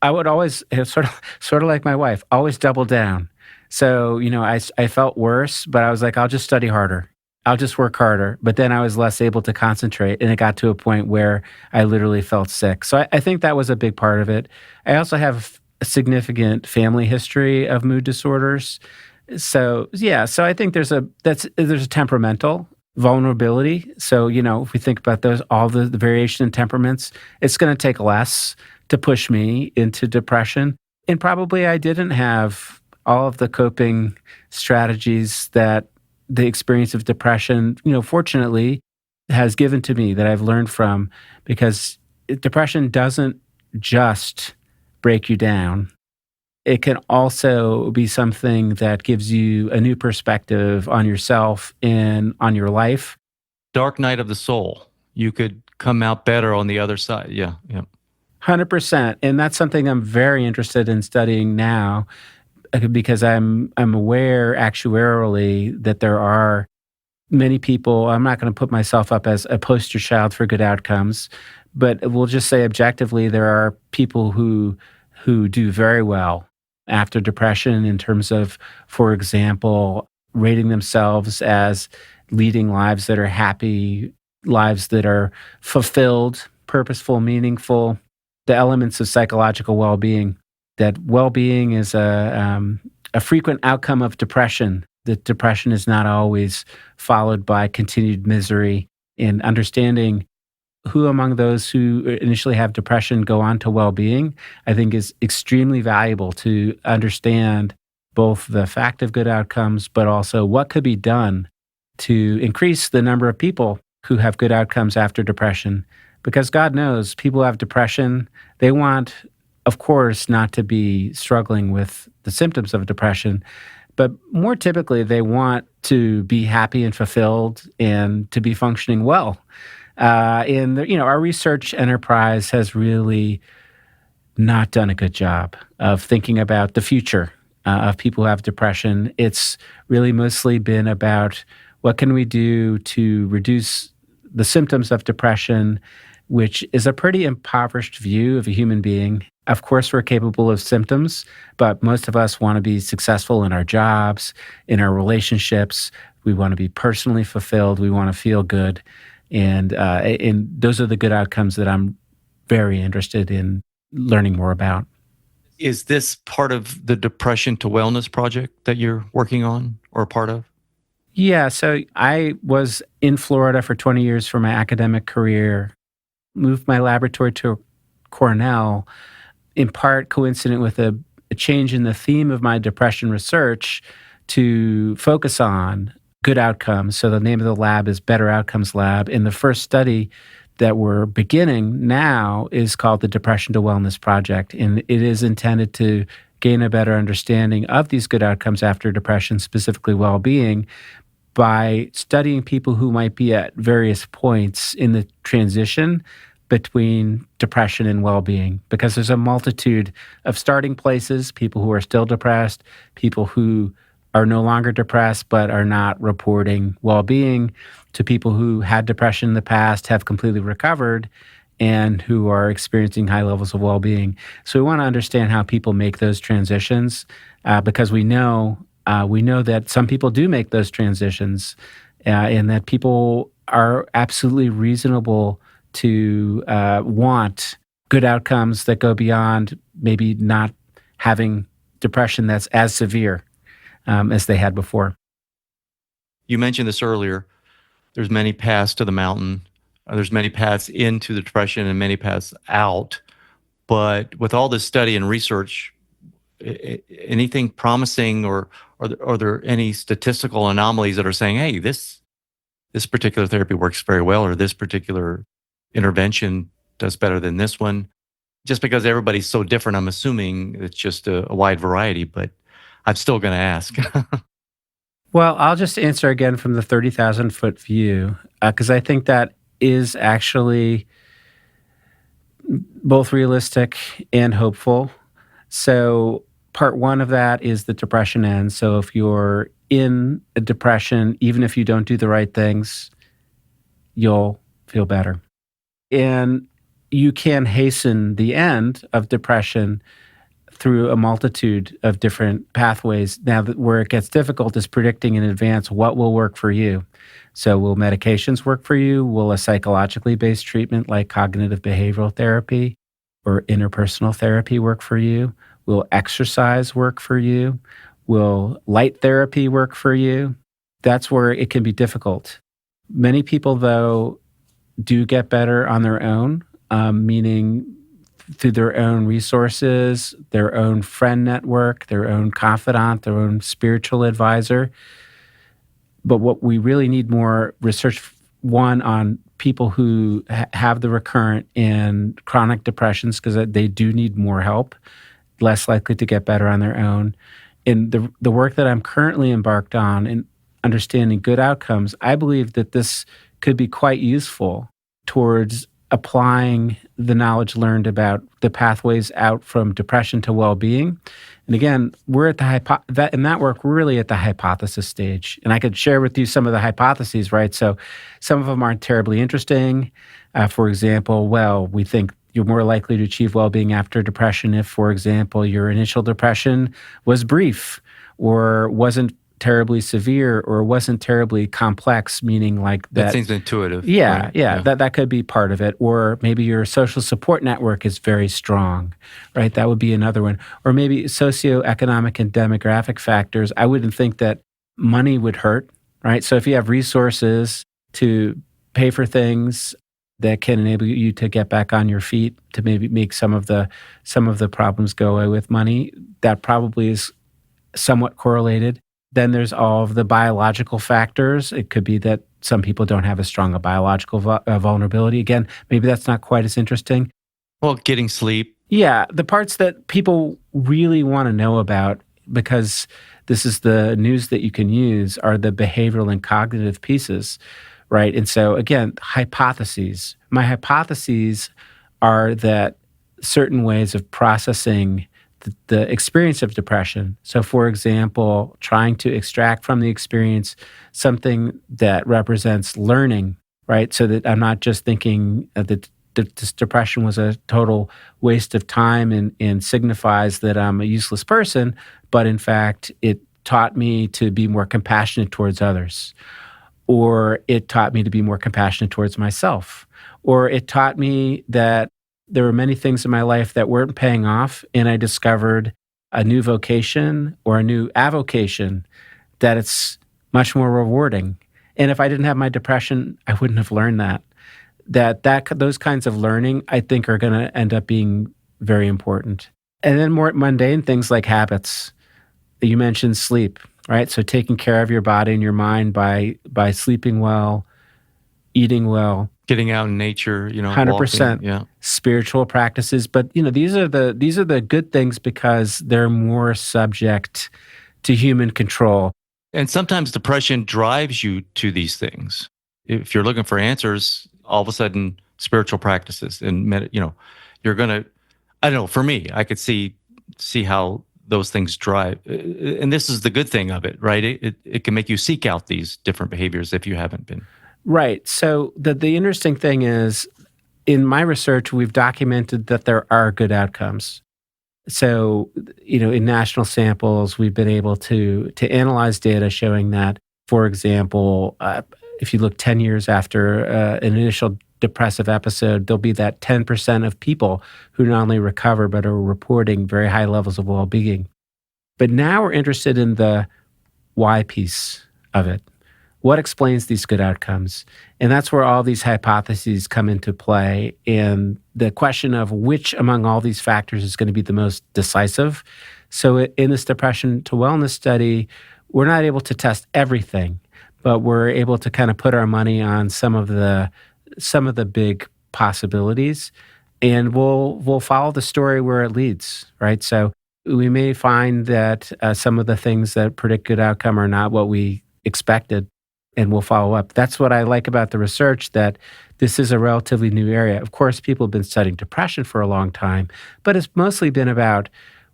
I would always, sort of like my wife, always double down. So, I felt worse, but I was like, I'll just study harder. I'll just work harder. But then I was less able to concentrate. And it got to a point where I literally felt sick. So I think that was a big part of it. I also have a significant family history of mood disorders. So, yeah. So I think there's a temperamental vulnerability. So, if we think about those, all the variation in temperaments, it's going to take less to push me into depression. And probably I didn't have all of the coping strategies that the experience of depression, fortunately, has given to me that I've learned from, because depression doesn't just break you down. It can also be something that gives you a new perspective on yourself and on your life. Dark night of the soul. You could come out better on the other side. Yeah, yeah. 100%. And that's something I'm very interested in studying now, because I'm aware actuarially that there are many people. I'm not going to put myself up as a poster child for good outcomes, but we'll just say objectively there are people who do very well after depression in terms of, for example, rating themselves as leading lives that are happy, lives that are fulfilled, purposeful, meaningful, the elements of psychological well-being. That well-being is a frequent outcome of depression. That depression is not always followed by continued misery. And understanding who among those who initially have depression go on to well-being, I think is extremely valuable to understand both the fact of good outcomes, but also what could be done to increase the number of people who have good outcomes after depression. Because God knows people who have depression, they want, of course, not to be struggling with the symptoms of depression, but more typically, they want to be happy and fulfilled and to be functioning well. Our research enterprise has really not done a good job of thinking about the future of people who have depression. It's really mostly been about what can we do to reduce the symptoms of depression, which is a pretty impoverished view of a human being. Of course, we're capable of symptoms, but most of us want to be successful in our jobs, in our relationships. We want to be personally fulfilled. We want to feel good. And those are the good outcomes that I'm very interested in learning more about. Is this part of the Depression to Wellness project that you're working on or a part of? Yeah, so I was in Florida for 20 years for my academic career, moved my laboratory to Cornell, in part coincident with a change in the theme of my depression research to focus on good outcomes. So the name of the lab is Better Outcomes Lab. And the first study that we're beginning now is called the Depression to Wellness Project. And it is intended to gain a better understanding of these good outcomes after depression, specifically well-being, by studying people who might be at various points in the transition between depression and well-being, because there's a multitude of starting places, people who are still depressed, people who are no longer depressed but are not reporting well-being, to people who had depression in the past, have completely recovered, and who are experiencing high levels of well-being. So we want to understand how people make those transitions, because we know that some people do make those transitions, and that people are absolutely reasonable to want good outcomes that go beyond maybe not having depression that's as severe as they had before. You mentioned this earlier. There's many paths to the mountain. There's many paths into the depression and many paths out. But with all this study and research, anything promising, or are there any statistical anomalies that are saying, hey, this particular therapy works very well, or this particular intervention does better than this one? Just because everybody's so different, I'm assuming it's just a wide variety, but I'm still going to ask. Well, I'll just answer again from the 30,000-foot view, because I think that is actually both realistic and hopeful. So part one of that is the depression ends. So if you're in a depression, even if you don't do the right things, you'll feel better. And you can hasten the end of depression through a multitude of different pathways. Now, where it gets difficult is predicting in advance what will work for you. So will medications work for you? Will a psychologically based treatment like cognitive behavioral therapy or interpersonal therapy work for you? Will exercise work for you? Will light therapy work for you? That's where it can be difficult. Many people, though, do get better on their own, meaning through their own resources, their own friend network, their own confidant, their own spiritual advisor. But what we really need more research, one, on people who have the recurrent and chronic depressions, because they do need more help, less likely to get better on their own. In the work that I'm currently embarked on in understanding good outcomes, I believe that this could be quite useful towards applying the knowledge learned about the pathways out from depression to well-being. And again, we're at in that work, we're really at the hypothesis stage. And I could share with you some of the hypotheses, right? So some of them aren't terribly interesting. For example, we think you're more likely to achieve well-being after depression if, for example, your initial depression was brief or wasn't terribly severe or wasn't terribly complex, meaning like that. That seems intuitive. Yeah, right? yeah, that could be part of it. Or maybe your social support network is very strong, right? That would be another one. Or maybe socioeconomic and demographic factors. I wouldn't think that money would hurt, right? So if you have resources to pay for things that can enable you to get back on your feet, to maybe make some of the problems go away with money, that probably is somewhat correlated. Then there's all of the biological factors. It could be that some people don't have as strong a biological vulnerability. Again, maybe that's not quite as interesting. Well, getting sleep. Yeah, the parts that people really want to know about, because this is the news that you can use, are the behavioral and cognitive pieces, right? And so again, hypotheses. My hypotheses are that certain ways of processing the experience of depression. So, for example, trying to extract from the experience something that represents learning, right? So that I'm not just thinking that this depression was a total waste of time and signifies that I'm a useless person, but in fact, it taught me to be more compassionate towards others, or it taught me to be more compassionate towards myself, or it taught me that there were many things in my life that weren't paying off, and I discovered a new vocation or a new avocation that it's much more rewarding. And if I didn't have my depression, I wouldn't have learned that. Those kinds of learning, I think, are going to end up being very important. And then more mundane things like habits. You mentioned sleep, right? So taking care of your body and your mind by sleeping well, eating well, getting out in nature, 100%. Walking, yeah. Spiritual practices, but these are the good things because they're more subject to human control. And sometimes depression drives you to these things. If you're looking for answers, all of a sudden spiritual practices and you're gonna. I don't know. For me, I could see how those things drive, and this is the good thing of it, right? It can make you seek out these different behaviors if you haven't been. Right. So the interesting thing is, in my research, we've documented that there are good outcomes. So, in national samples, we've been able to analyze data showing that, for example, if you look 10 years after an initial depressive episode, there'll be that 10% of people who not only recover, but are reporting very high levels of well-being. But now we're interested in the why piece of it. What explains these good outcomes? And that's where all these hypotheses come into play. And the question of which among all these factors is going to be the most decisive. So in this depression to wellness study, we're not able to test everything, but we're able to kind of put our money on some of the big possibilities. And we'll follow the story where it leads, right? So we may find that some of the things that predict good outcome are not what we expected, and we'll follow up. That's what I like about the research, that this is a relatively new area. Of course, people have been studying depression for a long time, but it's mostly been about,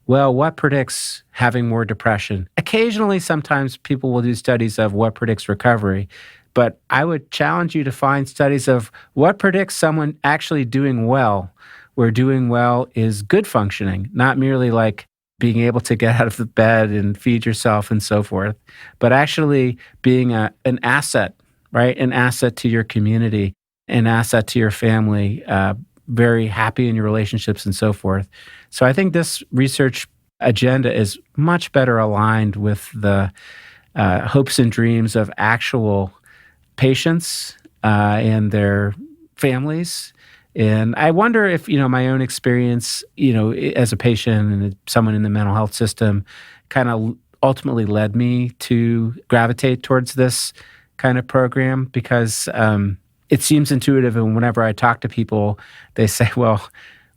what predicts having more depression? Occasionally, sometimes people will do studies of what predicts recovery, but I would challenge you to find studies of what predicts someone actually doing well, where doing well is good functioning, not merely like being able to get out of the bed and feed yourself and so forth, but actually being an asset, right? An asset to your community, an asset to your family, very happy in your relationships and so forth. So I think this research agenda is much better aligned with the hopes and dreams of actual patients and their families. And I wonder if, my own experience, as a patient and someone in the mental health system kind of ultimately led me to gravitate towards this kind of program because it seems intuitive. And whenever I talk to people, they say, well,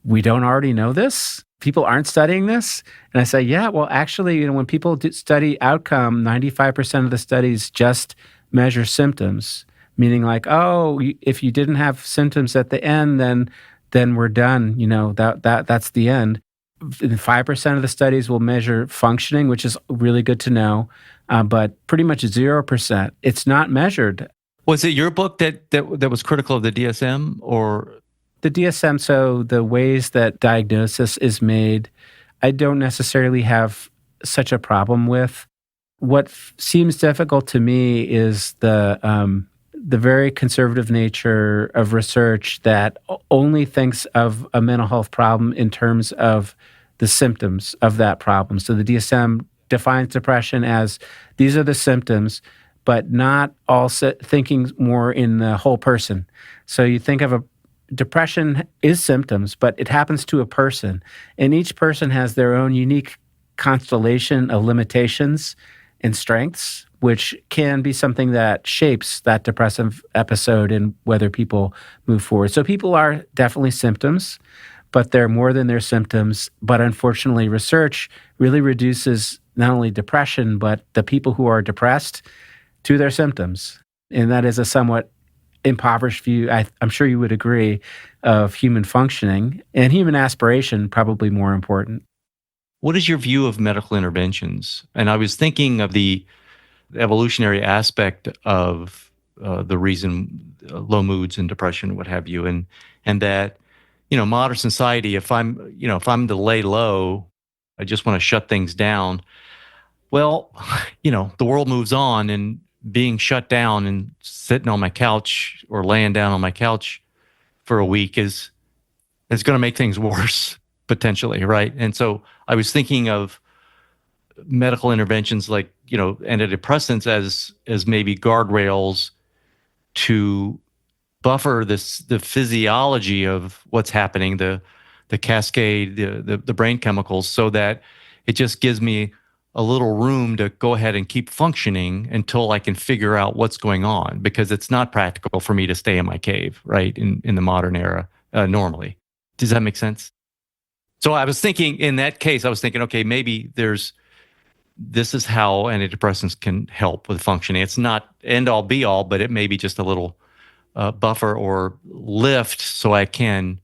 we don't already know this? People aren't studying this? And I say, yeah, well, actually, when people study outcome, 95% of the studies just measure symptoms, meaning like, oh, if you didn't have symptoms at the end, then we're done. That's the end. 5% of the studies will measure functioning, which is really good to know, but pretty much 0%. It's not measured. Was it your book that was critical of the DSM, or the DSM? So the ways that diagnosis is made, I don't necessarily have such a problem with. What seems difficult to me is the very conservative nature of research that only thinks of a mental health problem in terms of the symptoms of that problem. So the DSM defines depression as these are the symptoms, but not also thinking more in the whole person. So you think of depression is symptoms, but it happens to a person, and each person has their own unique constellation of limitations and strengths, which can be something that shapes that depressive episode and whether people move forward. So people are definitely symptoms, but they're more than their symptoms. But unfortunately, research really reduces not only depression, but the people who are depressed to their symptoms. And that is a somewhat impoverished view, I'm sure you would agree, of human functioning and human aspiration, probably more important. What is your view of medical interventions? And I was thinking of the evolutionary aspect of the reason low moods and depression, what have you, and that modern society, if I'm to lay low, I just want to shut things down. Well, the world moves on, and being shut down and sitting on my couch or laying down on my couch for a week is going to make things worse potentially, right? And so I was thinking of medical interventions like antidepressants as maybe guardrails to buffer the physiology of what's happening, the cascade, the brain chemicals, so that it just gives me a little room to go ahead and keep functioning until I can figure out what's going on, because it's not practical for me to stay in my cave, right, in the modern era normally. Does that make sense? So I was thinking, in that case, okay, maybe this is how antidepressants can help with functioning. It's not end all be all, but it may be just a little buffer or lift so I can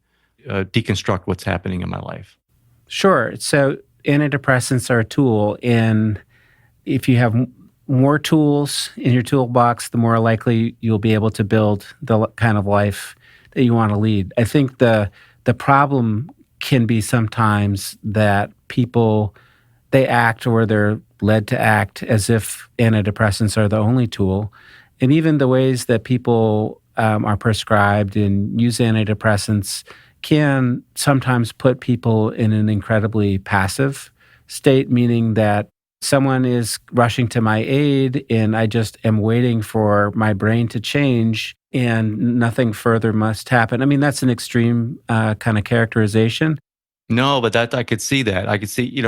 deconstruct what's happening in my life. Sure. So antidepressants are a tool, and if you have more tools in your toolbox, the more likely you'll be able to build the kind of life that you want to lead. I think the problem can be sometimes that people, they act, or they're led to act, as if antidepressants are the only tool. And even the ways that people are prescribed and use antidepressants can sometimes put people in an incredibly passive state, meaning that someone is rushing to my aid and I just am waiting for my brain to change and nothing further must happen. I mean, that's an extreme kind of characterization. No, but I could see that. I could see,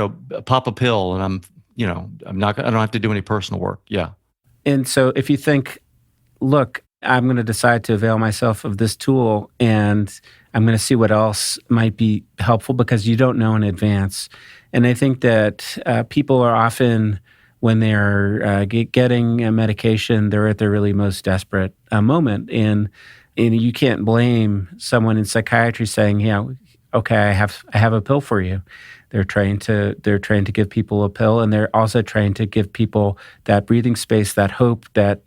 pop a pill and I don't have to do any personal work. Yeah. And so if you think, look, I'm going to decide to avail myself of this tool and I'm going to see what else might be helpful, because you don't know in advance. And I think that people are often, when they're getting a medication, they're at their really most desperate moment. And you can't blame someone in psychiatry saying, okay, I have a pill for you. They're trained to give people a pill, and they're also trained to give people that breathing space, that hope that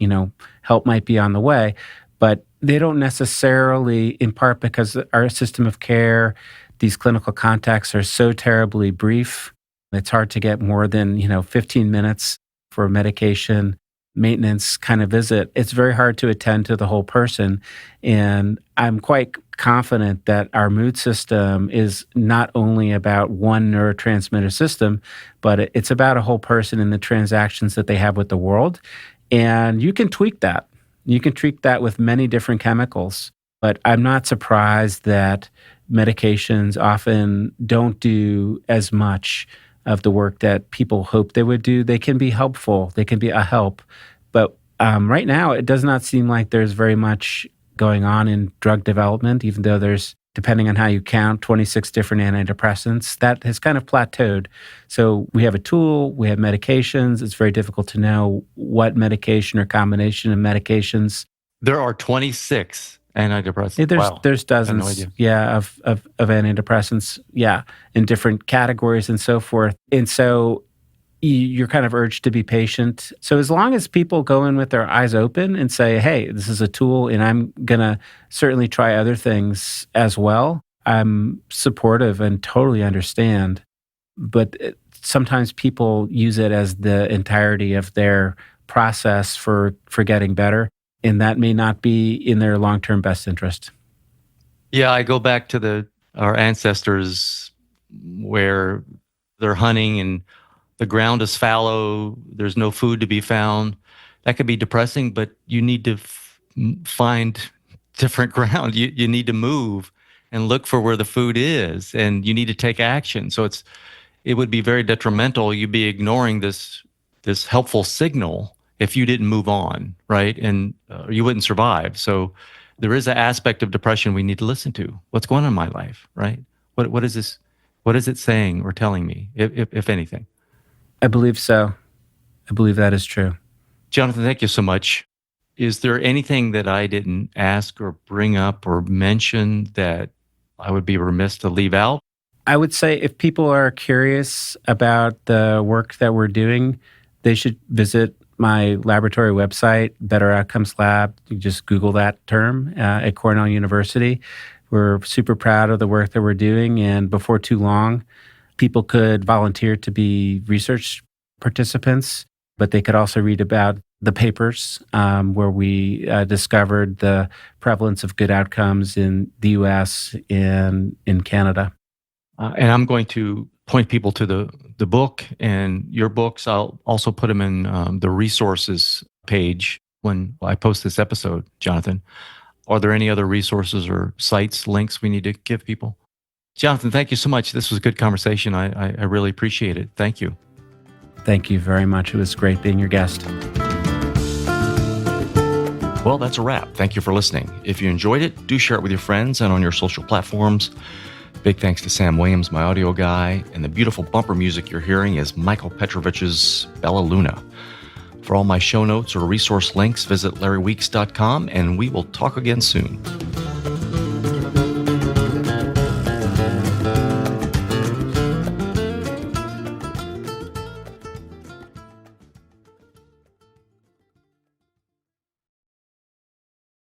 help might be on the way. But they don't necessarily, in part because our system of care, these clinical contacts are so terribly brief. It's hard to get more than 15 minutes for a medication maintenance kind of visit. It's very hard to attend to the whole person. And I'm quite confident that our mood system is not only about one neurotransmitter system, but it's about a whole person and the transactions that they have with the world. And you can tweak that. You can treat that with many different chemicals, but I'm not surprised that medications often don't do as much of the work that people hope they would do. They can be helpful, they can be a help, but right now it does not seem like there's very much going on in drug development, even though there's, depending on how you count, 26 different antidepressants. That has kind of plateaued. So we have a tool, we have medications. It's very difficult to know what medication or combination of medications. There are 26 antidepressants. There's I had no dozens, idea. yeah, of antidepressants, yeah, in different categories and so forth. And so you're kind of urged to be patient. So as long as people go in with their eyes open and say, hey, this is a tool and I'm going to certainly try other things as well, I'm supportive and totally understand. But sometimes people use it as the entirety of their process for getting better. And that may not be in their long-term best interest. Yeah, I go back to our ancestors where they're hunting and the ground is fallow, there's no food to be found. That could be depressing, but you need to find different ground. You need to move and look for where the food is, and you need to take action. So it would be very detrimental. You'd be ignoring this helpful signal if you didn't move on, right? And you wouldn't survive. So there is an aspect of depression we need to listen to. What's going on in my life, right? What is this? What is it saying or telling me, if anything? I believe so. I believe that is true. Jonathan, thank you so much. Is there anything that I didn't ask or bring up or mention that I would be remiss to leave out? I would say if people are curious about the work that we're doing, they should visit my laboratory website, Better Outcomes Lab. You just Google that term at Cornell University. We're super proud of the work that we're doing, and before too long, people could volunteer to be research participants, but they could also read about the papers where we discovered the prevalence of good outcomes in the U.S. and in Canada. And I'm going to point people to the book and your books. I'll also put them in the resources page when I post this episode, Jonathan. Are there any other resources or sites, links we need to give people? Jonathan, thank you so much. This was a good conversation. I really appreciate it. Thank you. Thank you very much. It was great being your guest. Well, that's a wrap. Thank you for listening. If you enjoyed it, do share it with your friends and on your social platforms. Big thanks to Sam Williams, my audio guy, and the beautiful bumper music you're hearing is Michael Petrovich's Bella Luna. For all my show notes or resource links, visit LarryWeeks.com, and we will talk again soon.